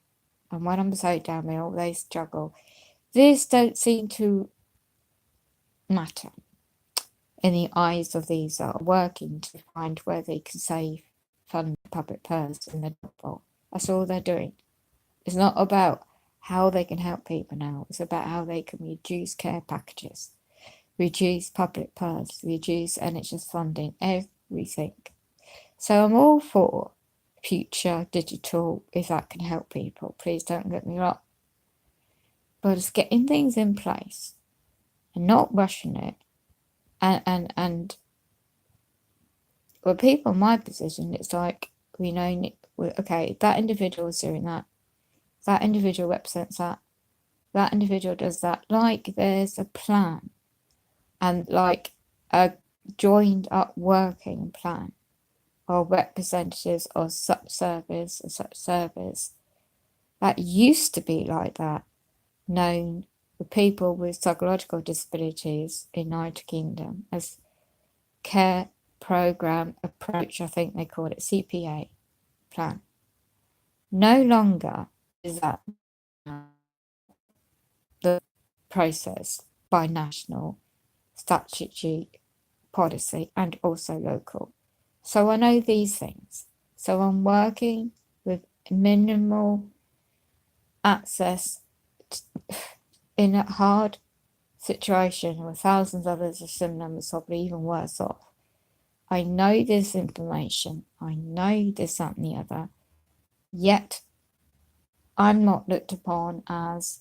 And when I'm so down ill, they struggle. This don't seem to matter in the eyes of these that are working to find where they can save fund public purse in the double. That's all they're doing. It's not about how they can help people now. It's about how they can reduce care packages, reduce public purse, reduce NHS funding, everything. So I'm all for future digital if that can help people. Please don't get me wrong. But it's getting things in place and not rushing it. And for people in my position, it's like, okay, that individual is doing that. That individual represents that. That individual does that. Like there's a plan, and like a joined up working plan of representatives of such service or such service that used to be like that, known for people with psychological disabilities in United Kingdom as care program approach, I think they call it CPA plan. No longer is that the process by national statutory policy and also local. So I know these things. So I'm working with minimal access in a hard situation where thousands of others are similar, probably even worse off. I know this information, I know this, that and the other, yet I'm not looked upon as,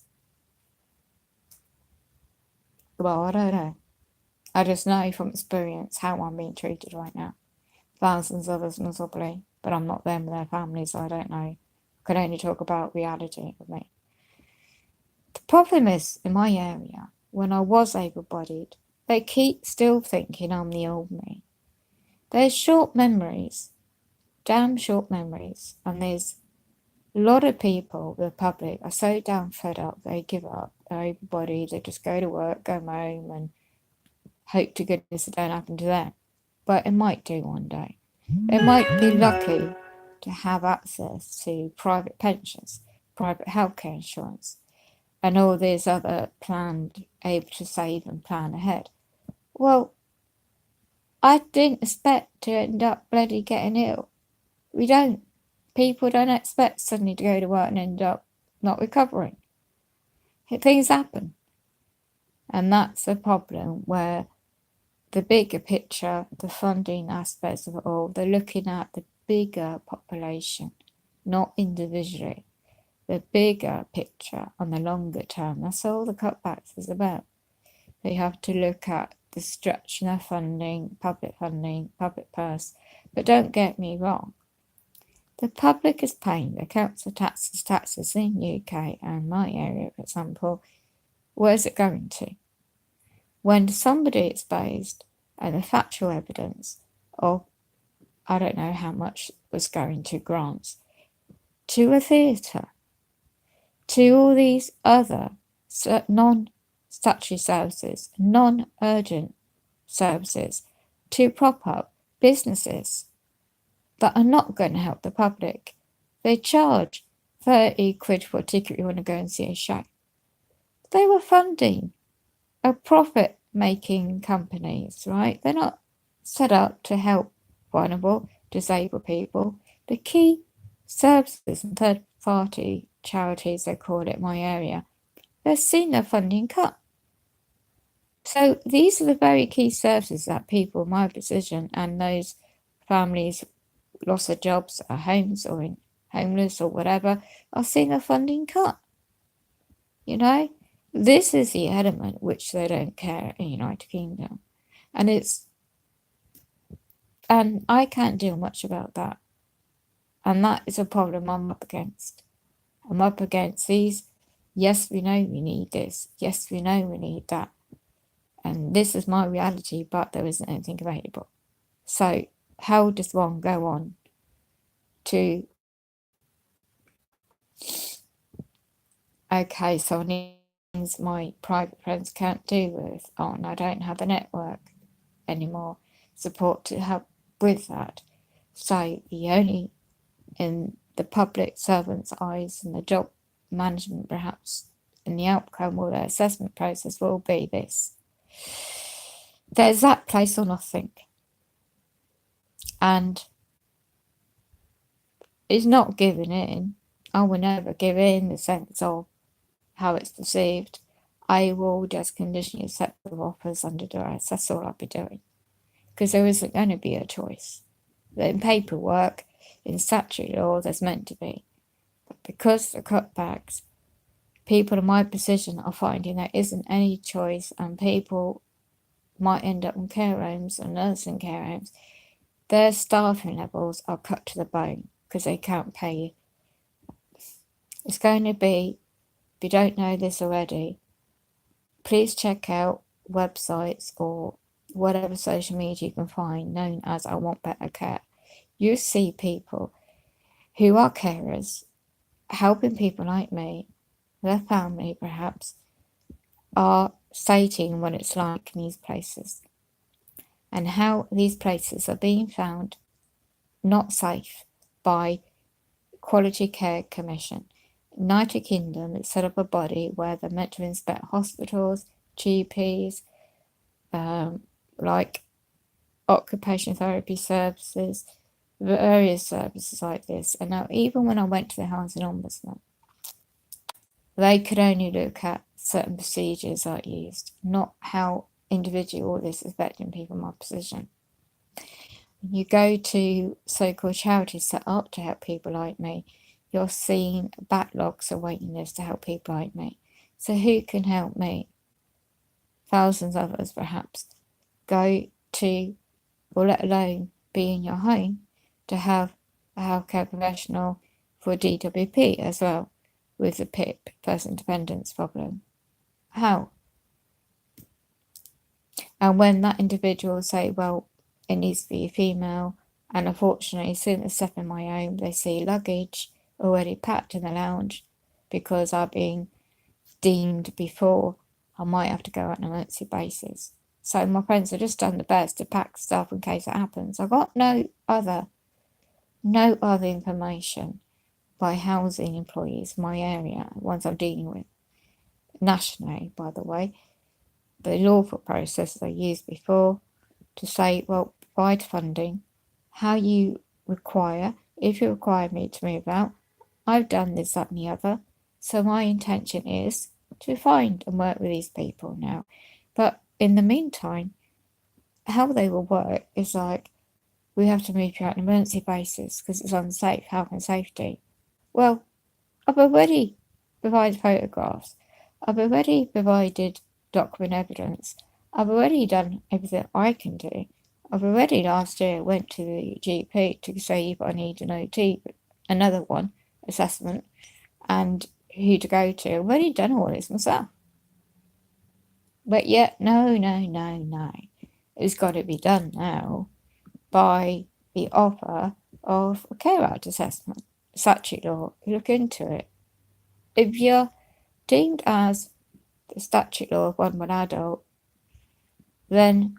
well, I don't know. I just know from experience how I'm being treated right now. Thousands of others probably, but I'm not them and their families, so I don't know. I can only talk about reality with me. The problem is, in my area, when I was able-bodied, they keep still thinking I'm the old me. There's short memories, damn short memories, and there's a lot of people, the public, are so damn fed up, they give up, they're able-bodied, they just go to work, go home, and hope to goodness it don't happen to them. But it might do one day. They might be lucky to have access to private pensions, private healthcare insurance, and all these other planned, able to save and plan ahead. Well, I didn't expect to end up bloody getting ill. We don't. People don't expect suddenly to go to work and end up not recovering. Things happen. And that's a problem where the bigger picture, the funding aspects of it all, they're looking at the bigger population, not individually. The bigger picture on the longer term. That's all the cutbacks is about. They have to look at the stretching of funding, public purse. But don't get me wrong. The public is paying the council taxes in UK and my area, for example. Where's it going to? When somebody exposed and the factual evidence of, I don't know how much was going to grants, to a theatre, to all these other non-statutory services, non-urgent services, to prop up businesses that are not going to help the public. They charge 30 quid for a ticket you want to go and see a show. They were funding a profit-making companies, right? They're not set up to help vulnerable, disabled people. The key services and third-party charities, they call it in my area, they've seen their funding cut. So these are the very key services that people in my position and those families lost their jobs, are homes or in homeless or whatever, are seeing their funding cut. You know, this is the element which they don't care in the United Kingdom, and I can't do much about that, and that is a problem I'm up against. I'm up against these. Yes, we know we need this. Yes, we know we need that, and this is my reality. But there isn't anything available. So how does one go on to, okay, so things my private friends can't do with, and I don't have a network anymore, support to help with that. So the only, in the public servant's eyes and the job management perhaps, in the outcome or the assessment process will be this. There's that place or nothing. And it's not giving in. I will never give in the sense of how it's perceived. I will just conditionally accept the offers under duress. That's all I'll be doing. Because there isn't going to be a choice. In paperwork, in statutory law, there's meant to be. But because the cutbacks, people in my position are finding there isn't any choice, and people might end up in care homes and nursing care homes, their staffing levels are cut to the bone because they can't pay. It's going to be, if you don't know this already, please check out websites or whatever social media you can find known as I Want Better Care. You see people who are carers helping people like me, their family perhaps, are stating what it's like in these places and how these places are being found not safe by Quality Care Commission. United Kingdom has set up a body where they're meant to inspect hospitals, GPs, like occupational therapy services, various services like this. And now even when I went to the Housing Ombudsman, they could only look at certain procedures I used, not how individual this is affecting people in my position. You go to so-called charities set up to help people like me, you're seeing backlogs of waiting lists to help people like me. So who can help me? Thousands of others perhaps. Go to, or let alone be in your home, to have a healthcare professional for DWP as well, with the PIP, person dependence problem. How? And when that individual say, well, it needs to be a female, and unfortunately, as soon as I step in my home, they see luggage already packed in the lounge because I've been deemed before I might have to go on an emergency basis. So my friends have just done the best to pack stuff in case it happens. I've got no other information by housing employees in my area, ones I'm dealing with nationally, by the way. The lawful processes I used before to say, well, provide funding, how you require, if you require me to move out, I've done this, that, and the other. So my intention is to find and work with these people now. But in the meantime, how they will work is like, we have to move you out on an emergency basis because it's unsafe, health and safety. Well, I've already provided photographs. I've already provided document evidence. I've already done everything I can do. I've already last year went to the GP to say if I need an OT, another one, assessment, and who to go to. I've already done all this myself. But yet, no. It's got to be done now by the offer of a care act assessment. Statute law, look into it. If you're deemed as the statute law of one adult, then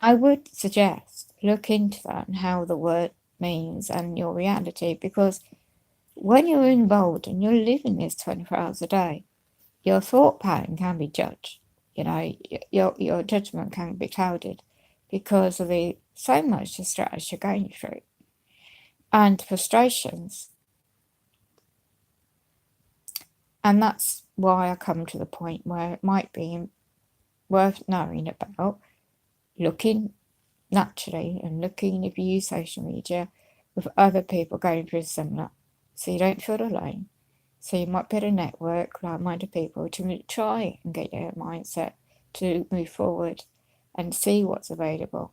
I would suggest look into that and how the word means and your reality, because when you're involved and you're living this 24 hours a day, your thought pattern can be judged. You know, your judgment can be clouded because of so much distress you're going through and frustrations. And that's why I come to the point where it might be worth knowing about looking naturally and looking, if you use social media, with other people going through similar, so you don't feel alone. So you might build a network, like-minded people, to try and get your mindset to move forward and see what's available.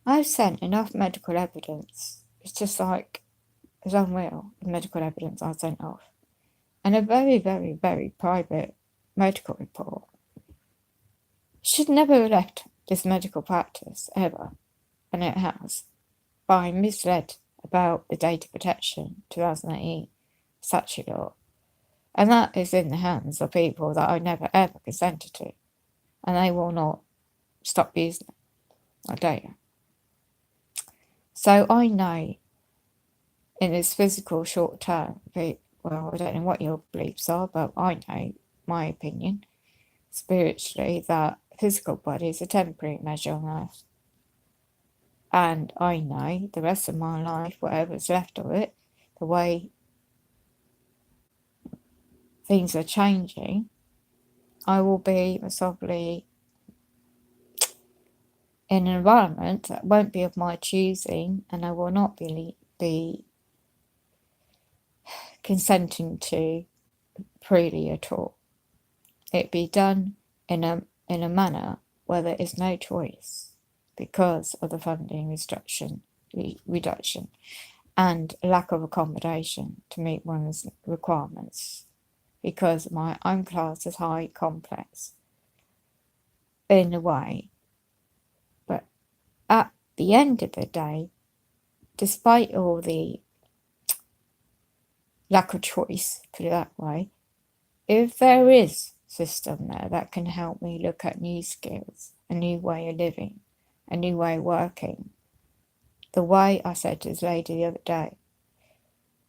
I've sent enough medical evidence. It's just like, it's unreal, the medical evidence I sent off. And a very, very, very private medical report. Should never have left this medical practice, ever. And it has. By misled about the data protection 2018 statute law. And that is in the hands of people that I never ever consented to. And they will not stop using it. I data. So I know in this physical short term, well, I don't know what your beliefs are, but I know my opinion spiritually that physical body is a temporary measure on earth. And I know the rest of my life, whatever's left of it, the way things are changing, I will be probably in an environment that won't be of my choosing, and I will not be consenting to freely at all. It be done in a manner where there is no choice because of the funding reduction and lack of accommodation to meet one's requirements, because my own class is high complex in a way. But at the end of the day, despite all the lack of choice, put it that way, if there is a system there that can help me look at new skills, a new way of living, a new way of working, the way I said to this lady the other day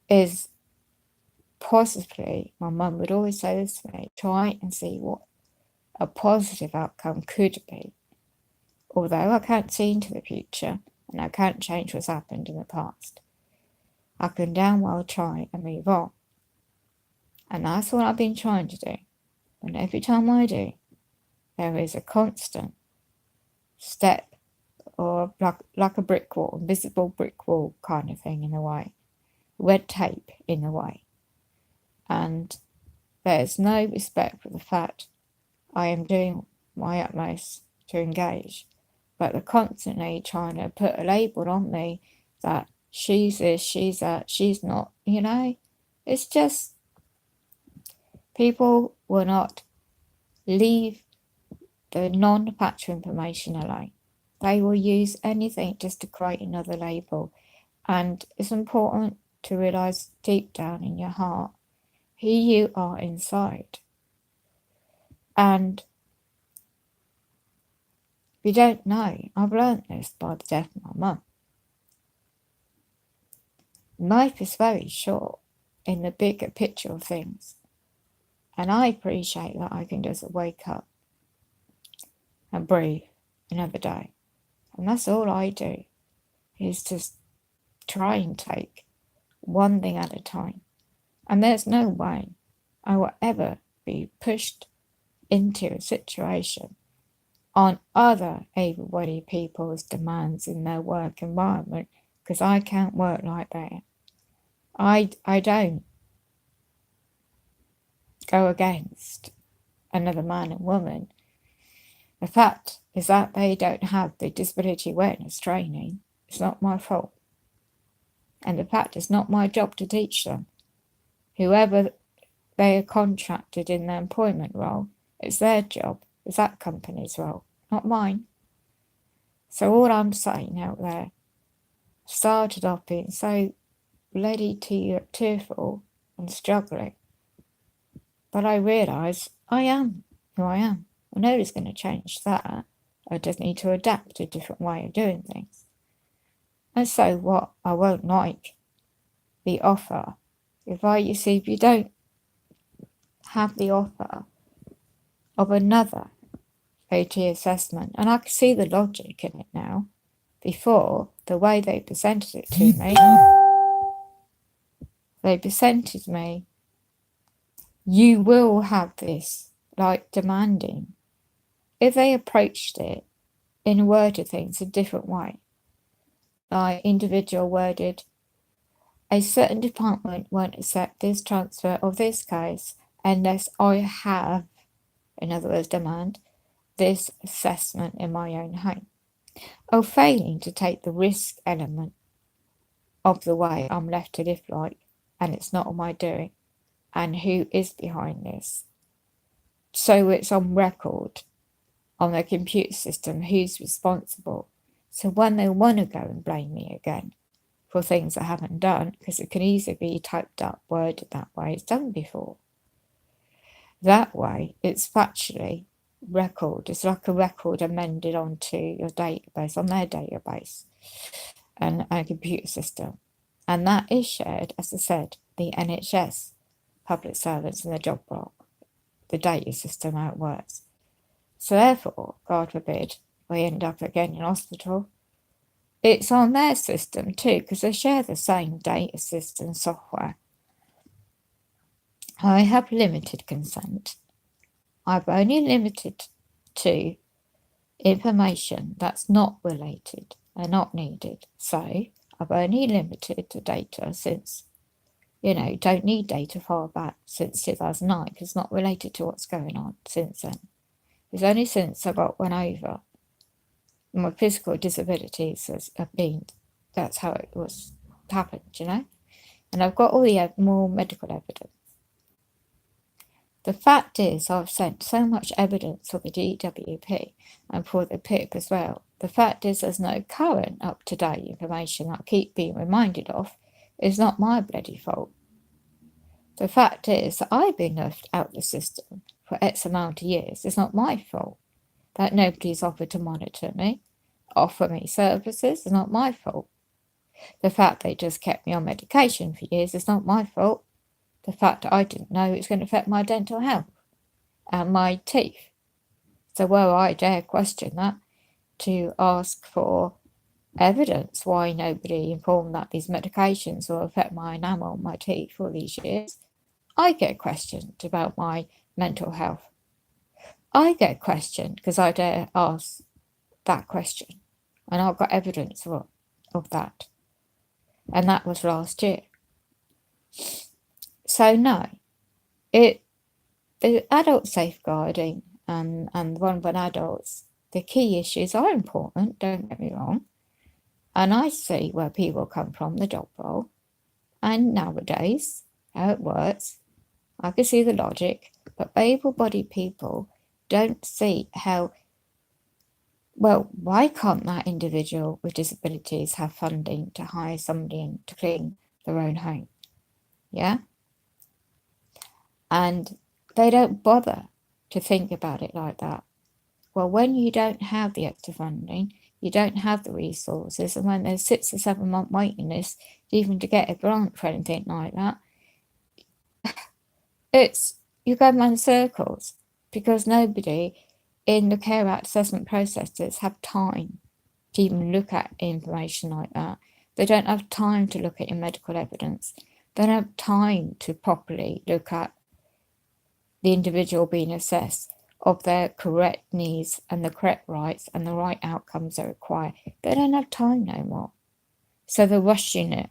is positively, my mum would always say this to me, try and see what a positive outcome could be. Although I can't see into the future and I can't change what's happened in the past, I can damn well try and move on. And that's what I've been trying to do. And every time I do, there is a constant step or or like a brick wall, invisible brick wall kind of thing in a way, red tape in a way. And there's no respect for the fact I am doing my utmost to engage, but they're constantly trying to put a label on me that she's this, she's that, she's not, It's just, people will not leave the non-factual information alone. They will use anything just to create another label. And it's important to realise deep down in your heart who you are inside. And if you don't know, I've learned this by the death of my mum. Life is very short in the bigger picture of things. And I appreciate that I can just wake up and breathe another day. And that's all I do, is just try and take one thing at a time. And there's no way I will ever be pushed into a situation on other able-bodied people's demands in their work environment, because I can't work like that. I don't go against another man and woman. The fact is that they don't have the disability awareness training. It's not my fault. And the fact it's not my job to teach them. Whoever they are contracted in their employment role, it's their job. It's that company's role, not mine. So all I'm saying out there, started off being so bloody tearful and struggling, but I realise I am who I am. I know it's going to change that. I just need to adapt to a different way of doing things. And so what I won't like, the offer, if you don't have the offer of another OT assessment, and I can see the logic in it now. Before, the way they presented it to me, you will have this, like demanding. If they approached it in worded things a different way, like individual worded, a certain department won't accept this transfer of this case unless I have, in other words, demand this assessment in my own home. Or failing to take the risk element of the way I'm left to live like, and it's not my doing, and who is behind this. So it's on record on the computer system who's responsible. So when they want to go and blame me again for things I haven't done, because it can easily be typed up, worded that way, it's done before. That way, it's factually record. It's like a record amended onto your database, on their database, and a computer system. And that is shared, as I said, the NHS, public servants, and the job role, the data system, how it works. So therefore, God forbid, we end up again in hospital. It's on their system too, because they share the same data system software. I have limited consent. I've only limited to information that's not related and not needed. So I've only limited to data since, don't need data far back since 2009, because it's not related to what's going on since then. It's only since I got one over. My physical disabilities have been, that's how it was happened, And I've got all the more medical evidence. The fact is, I've sent so much evidence for the DWP and for the PIP as well. The fact is, there's no current up-to-date information that I keep being reminded of. It's not my bloody fault. The fact is that I've been left out of the system for X amount of years. It's not my fault that nobody's offered to monitor me, offer me services. It's not my fault. The fact they just kept me on medication for years is not my fault. The fact that I didn't know it's going to affect my dental health and my teeth. So were I dare question that, to ask for evidence why nobody informed that these medications will affect my enamel, my teeth all these years, I get questioned about my mental health. I get questioned because I dare ask that question. and I've got evidence of that, and that was last year. So no, the adult safeguarding and vulnerable adults, the key issues are important, don't get me wrong, and I see where people come from, the job role, and nowadays how it works. I can see the logic, but able-bodied people don't see how. Well, why can't that individual with disabilities have funding to hire somebody in to clean their own home? Yeah? And they don't bother to think about it like that. Well, when you don't have the extra funding, you don't have the resources, and when there's 6 or 7 month waiting list even to get a grant for anything like that, you go around in circles, because nobody in the Care Act assessment processes have time to even look at information like that. They don't have time to look at your medical evidence. They don't have time to properly look at the individual being assessed of their correct needs and the correct rights and the right outcomes they require. They don't have time no more. So they're rushing it.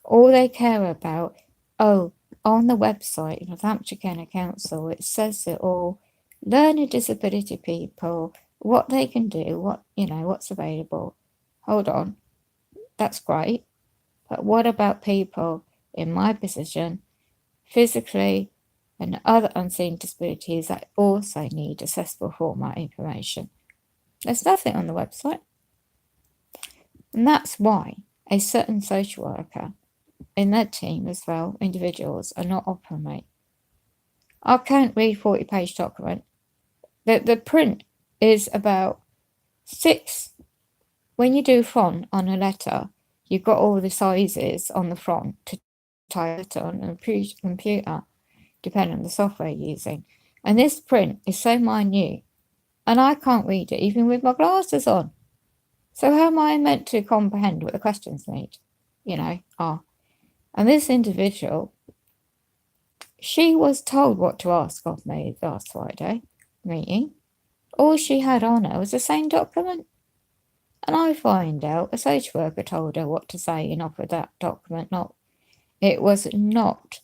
All they care about, on the website of Hampshire County Council, it says it all. Learning disability people, what they can do, what's available. Hold on, that's great. But what about people in my position, physically and other unseen disabilities that also need accessible format information? There's nothing on the website. And that's why a certain social worker in their team as well, individuals, are not offering me. I can't read 40-page document. The print is about 6. When you do font on a letter, you've got all the sizes on the front to type it on a computer, depending on the software you're using. And this print is so minute, and I can't read it even with my glasses on. So how am I meant to comprehend what the questions need, are? And this individual, she was told what to ask of me last Friday meeting. All she had on her was the same document. And I find out a social worker told her what to say and offered that document. It was not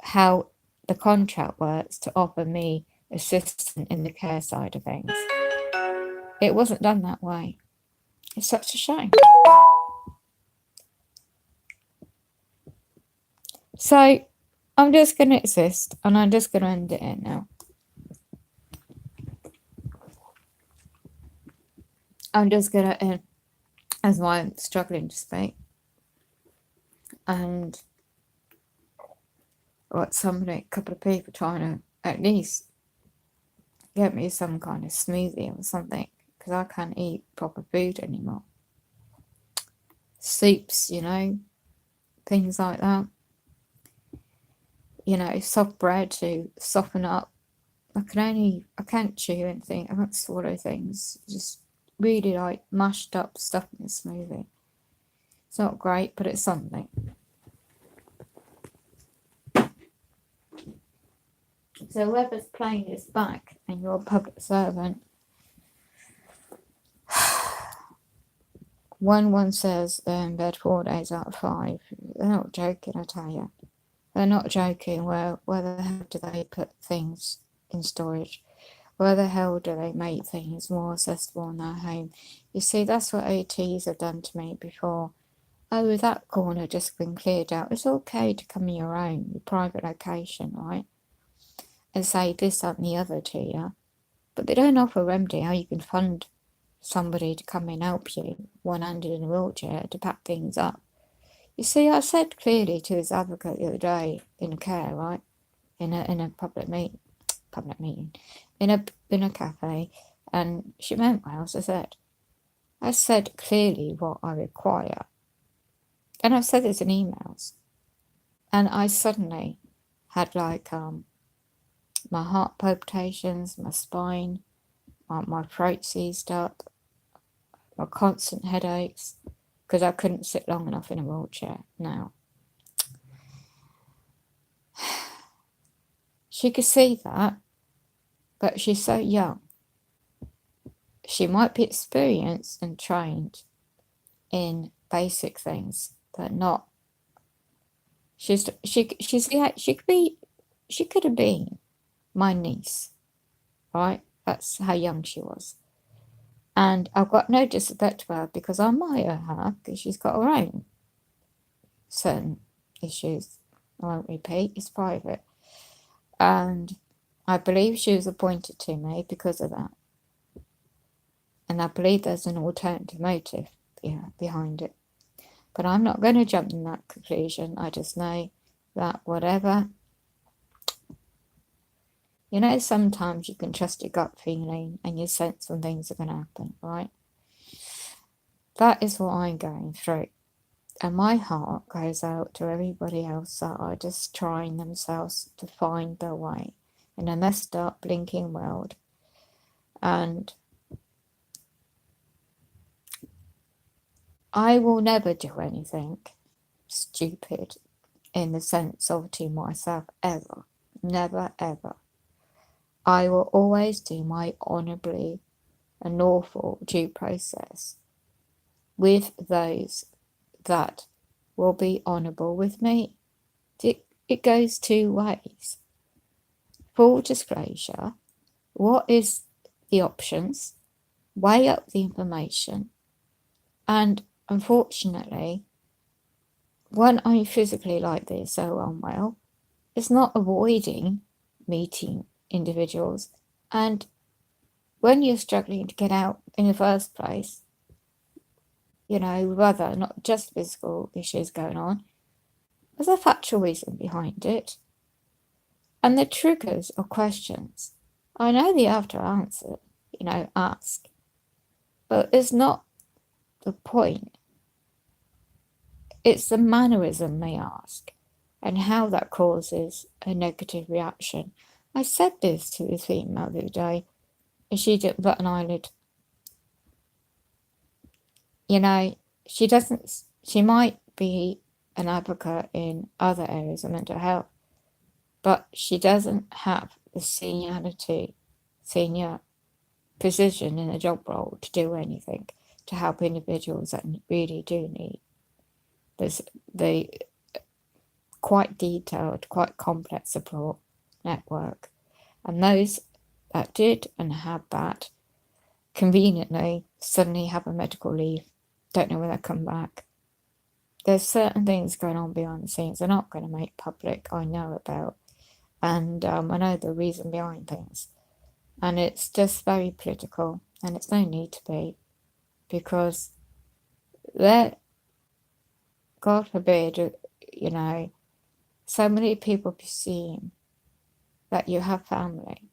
how the contract works to offer me assistance in the care side of things. It wasn't done that way. It's such a shame. So I'm just going to exist, and I'm just going to end it in now. I'm just going to end as why I'm struggling to speak. And what a couple of people trying to at least get me some kind of smoothie or something, because I can't eat proper food anymore. Soups, things like that. Soft bread to soften up. I can't chew anything. I can't swallow things. Just really like mashed up stuff in a smoothie. It's not great, but it's something. So whoever's playing this back and you're a public servant, when one says they're in bed 4 days out of 5, they're not joking, I tell you. They're not joking. Where the hell do they put things in storage? Where the hell do they make things more accessible in their home? You see, that's what OTs have done to me before. Oh, that corner just been cleared out. It's okay to come in your own, your private location, right? And say this, that, and the other to you. But they don't offer a remedy how you can fund somebody to come in and help you, one-handed in a wheelchair, to pack things up. You see, I said clearly to his advocate the other day in care, right, in a public meeting, in a cafe, and she meant well. I said clearly what I require, and I've said this in emails, and I suddenly had my heart palpitations, my spine, my throat seized up, my constant headaches, because I couldn't sit long enough in a wheelchair now. She could see that, but she's so young. she might be experienced and trained in basic things, but not. She could have been my niece, right? That's how young she was. And I've got no disrespect to her because I admire her because she's got her own certain issues. I won't repeat, it's private. And I believe she was appointed to me because of that. And I believe there's an alternative motive behind it. But I'm not going to jump in that conclusion. I just know that whatever, sometimes you can trust your gut feeling and you sense when things are going to happen, right? That is what I'm going through. And my heart goes out to everybody else that are just trying themselves to find their way in a messed up, blinking world. And I will never do anything stupid in the sense of to myself, ever. Never, ever. I will always do my honourably and lawful due process with those that will be honourable with me. It goes two ways. Full disclosure, what is the options, weigh up the information, and unfortunately, when I'm physically like this, so unwell, it's not avoiding meeting individuals. And when you're struggling to get out in the first place, with other, not just physical issues going on, there's a factual reason behind it. And the triggers or questions, I know they have to answer, ask, but it's not the point. It's the mannerism they ask and how that causes a negative reaction. I said this to this female the other day, and she didn't bat an eyelid. She might be an advocate in other areas of mental health, but she doesn't have the senior position in a job role to do anything to help individuals that really do need the quite detailed, quite complex support network. And those that did and had that conveniently suddenly have a medical leave, don't know when they'll come back. There's certain things going on behind the scenes they're not going to make public, I know about. And I know the reason behind things. And it's just very political, and it's no need to be, because there, God forbid, so many people presume that you have family,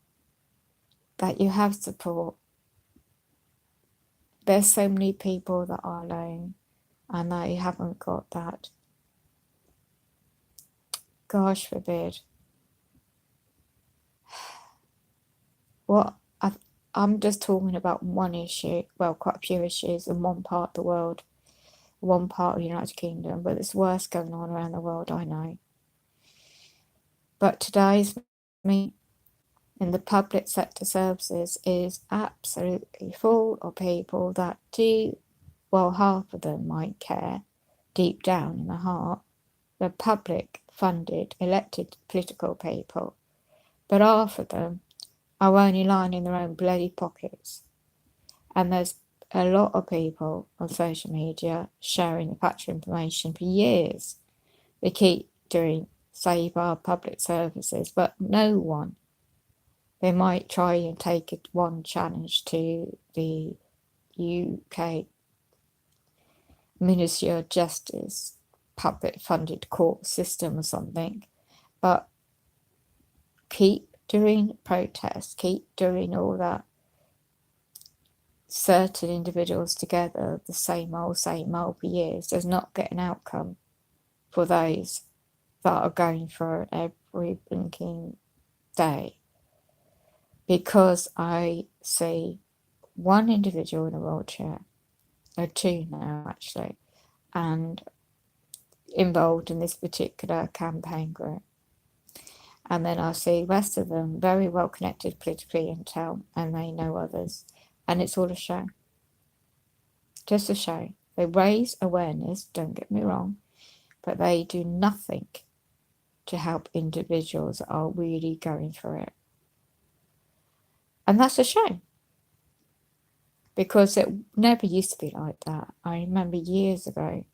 that you have support. There's so many people that are alone and they haven't got that. Gosh forbid. I'm just talking about one issue, well, quite a few issues in one part of the world, one part of the United Kingdom, but there's worse going on around the world, I know. But today's me in the public sector services is absolutely full of people that do, well, half of them might care deep down in the heart, the public funded elected political people, but half of them are only lining their own bloody pockets. And there's a lot of people on social media sharing the factual information for years. They keep doing save our public services, but no one. They might try and take it one challenge to the UK Ministry of Justice public funded court system or something, but keep doing protests, keep doing all that. Certain individuals together, the same old for years, does not get an outcome for those that are going for every blinking day. Because I see one individual in a wheelchair, or two now actually, and involved in this particular campaign group. And then I see the rest of them very well connected politically and they know others. And it's all a show. Just a show. They raise awareness, don't get me wrong, but they do nothing to help individuals that are really going through it. And that's a shame, because it never used to be like that. I remember years ago,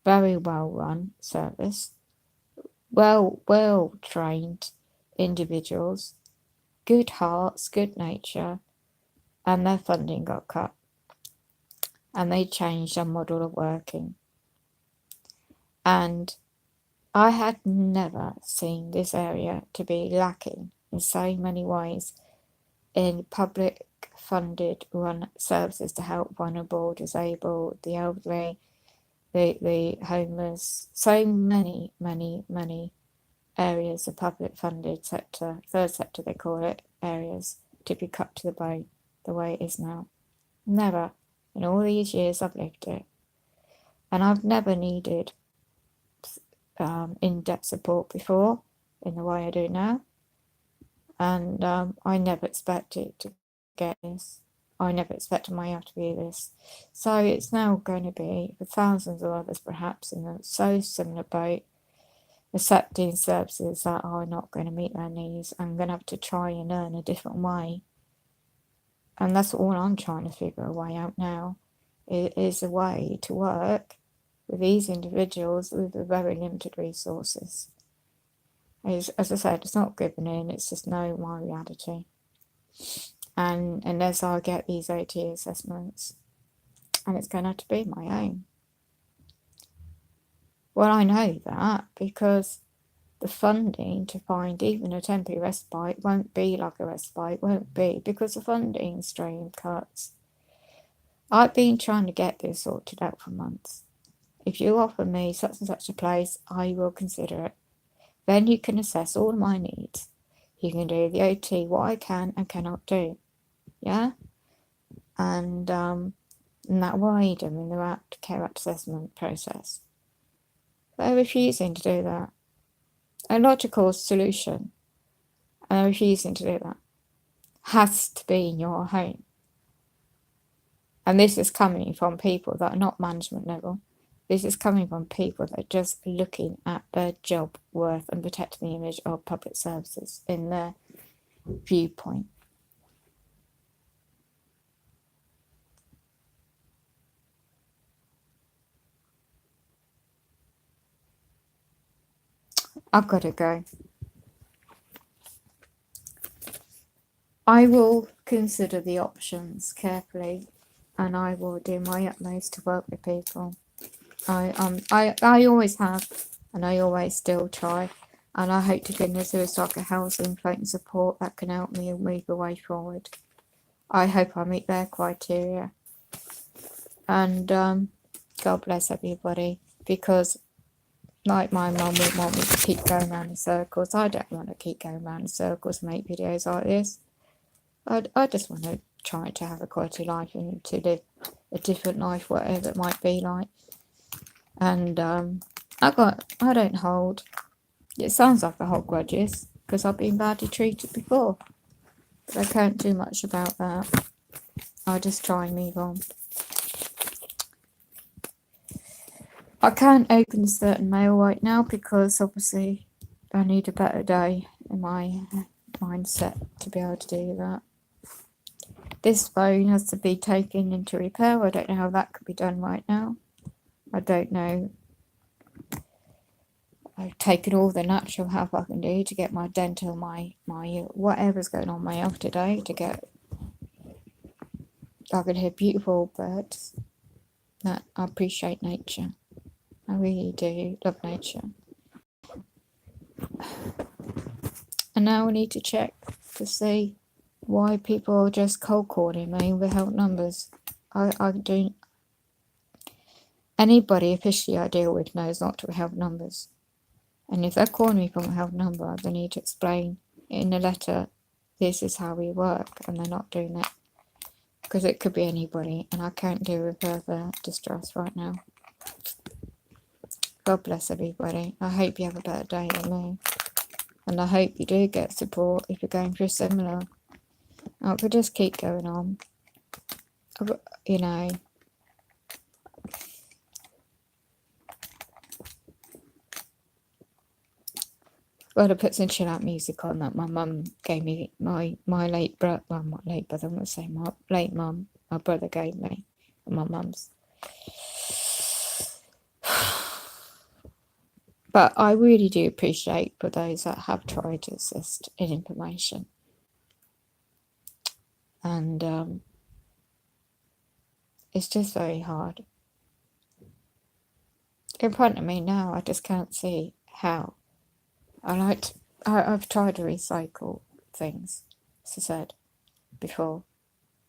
very well run service, well trained individuals, good hearts, good nature, and their funding got cut. And they changed their model of working. And I had never seen this area to be lacking in so many ways in public funded run services to help vulnerable, disabled, the elderly, the homeless, so many areas of public funded sector, third sector they call it, areas to be cut to the bone the way it is now. Never in all these years I've lived it. And I've never needed in-depth support before in the way I do now. And I never expected to get this. I never expected my life to be this. So it's now going to be for thousands of others perhaps in a so similar boat, accepting services that are not going to meet their needs. I'm going to have to try and earn a different way. And that's all I'm trying to figure a way out now. It is a way to work with these individuals with very limited resources. As I said, it's not giving in, it's just knowing my reality. And unless I get these OT assessments, and it's going to have to be my own. Well, I know that because the funding to find even a temporary respite won't be like a respite, won't be, because the funding stream cuts. I've been trying to get this sorted out for months. If you offer me such and such a place, I will consider it. Then you can assess all my needs. You can do the OT, what I can and cannot do. Yeah? And that will aid them in the care act assessment process. They're refusing to do that. A logical solution, and they're refusing to do that, has to be in your home. And this is coming from people that are not management level. This is coming from people that are just looking at their job worth and protecting the image of public services in their viewpoint. I've got to go. I will consider the options carefully, and I will do my utmost to work with people. I always have, and I always still try, and I hope to goodness there is like a housing floating support that can help me move the way forward. I hope I meet their criteria, and God bless everybody, because like my mum would want me to keep going around in circles. I don't want to keep going around in circles and make videos like this. I just want to try to have a quality life and to live a different life, whatever it might be like. And I don't hold. It sounds like I hold grudges because I've been badly treated before, but I can't do much about that. I just try and move on. I can't open a certain mail right now because obviously I need a better day in my mindset to be able to do that. This phone has to be taken into repair. I don't know how that could be done right now. I don't know. I've taken all the natural help I can do to get my dental, my whatever's going on my health today to get. I can hear beautiful birds. That I appreciate nature. I really do love nature. And now we need to check to see why people are just cold calling me with help numbers. I don't. Anybody officially I deal with knows not to have numbers. And if they're calling me from a help number, they need to explain in the letter, this is how we work, and they're not doing that. Because it could be anybody, and I can't deal with further distress right now. God bless everybody. I hope you have a better day than me. And I hope you do get support if you're going through similar. I could just keep going on. you know, well, I put some chill out music on that my mum gave me, my late brother, well, not late brother, I'm going to say my late mum, my brother gave me, and my mum's. But I really do appreciate for those that have tried to assist in information. And it's just very hard. In front of me now, I just can't see how. I've tried to recycle things, as I said before.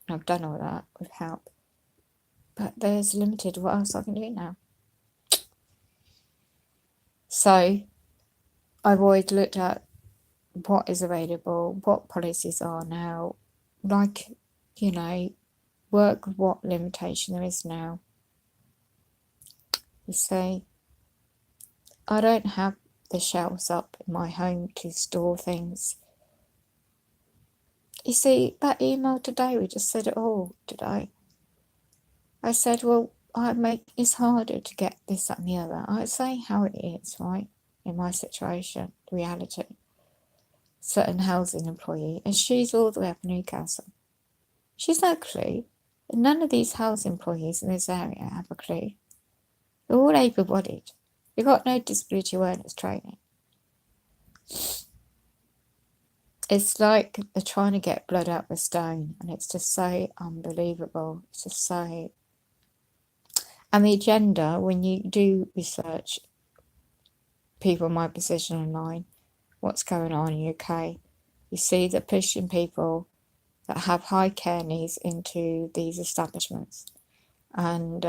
I've done all that with help. But there's limited what else I can do now. So I've always looked at what is available, what policies are now, like, you know, work with what limitation there is now. You see, I don't have the shelves up in my home to store things. You see, that email today, we just said it all today. I said, well, it's harder to get this, that, and the other. I say how it is, right? In my situation, the reality. Certain housing employee, and she's all the way up in Newcastle. She's no clue. None of these housing employees in this area have a clue. They're all able-bodied. They've got no disability awareness training. It's like they're trying to get blood out of a stone, and it's just so unbelievable. It's just so. And the agenda, when you do research people in my position online, what's going on in the UK, you see they're pushing people that have high care needs into these establishments. And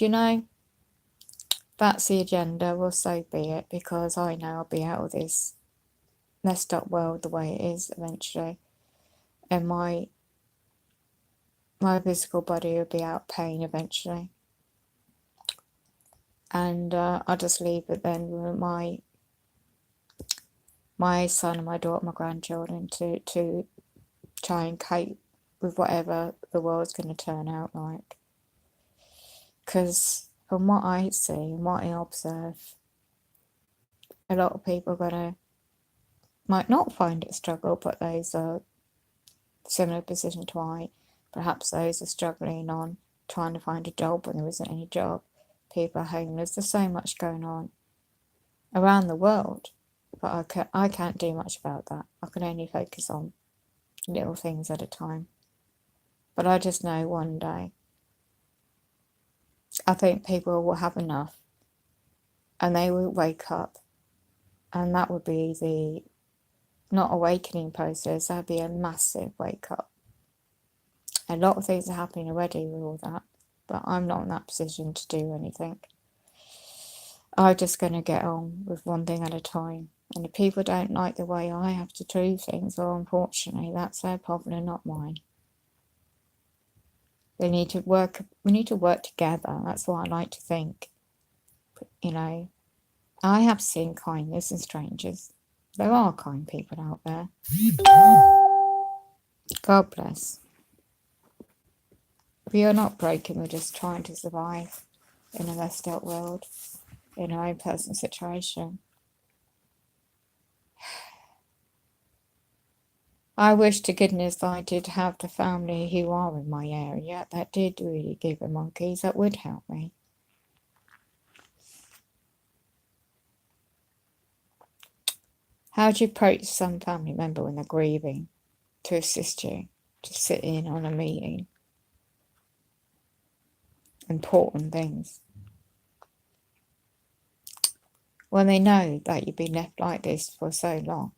you know, that's the agenda. Well, so be it, because I know I'll be out of this messed up world the way it is eventually, and my physical body will be out of pain eventually, and I'll just leave it then with my son and my daughter, my grandchildren, to try and cope with whatever the world's going to turn out like. Because from what I see and what I observe, a lot of people might not find it a struggle, but those are similar position to I. Perhaps those are struggling on trying to find a job when there isn't any job. People are homeless. There's so much going on around the world, but I can't do much about that. I can only focus on little things at a time. But I just know one day, I think people will have enough and they will wake up, and that would be the not awakening process, that'd be a massive wake up. A lot of things are happening already with all that, but I'm not in that position to do anything. I'm just going to get on with one thing at a time. And if people don't like the way I have to do things, well, unfortunately, that's their problem, not mine. We need to work together. That's what I like to think. You know, I have seen kindness in strangers. There are kind people out there. God bless. We are not broken, we're just trying to survive in a messed up world, in our own personal situation. I wish to goodness I did have the family who are in my area that did really give a monkeys, that would help me. How do you approach some family member when they're grieving to assist you, to sit in on a meeting? Important things. When they know that you've been left like this for so long.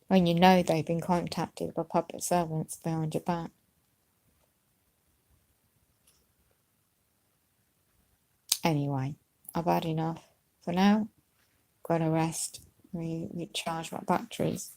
When you know they've been contacted by public servants behind your back. Anyway, I've had enough for now. Got to rest, recharge my batteries.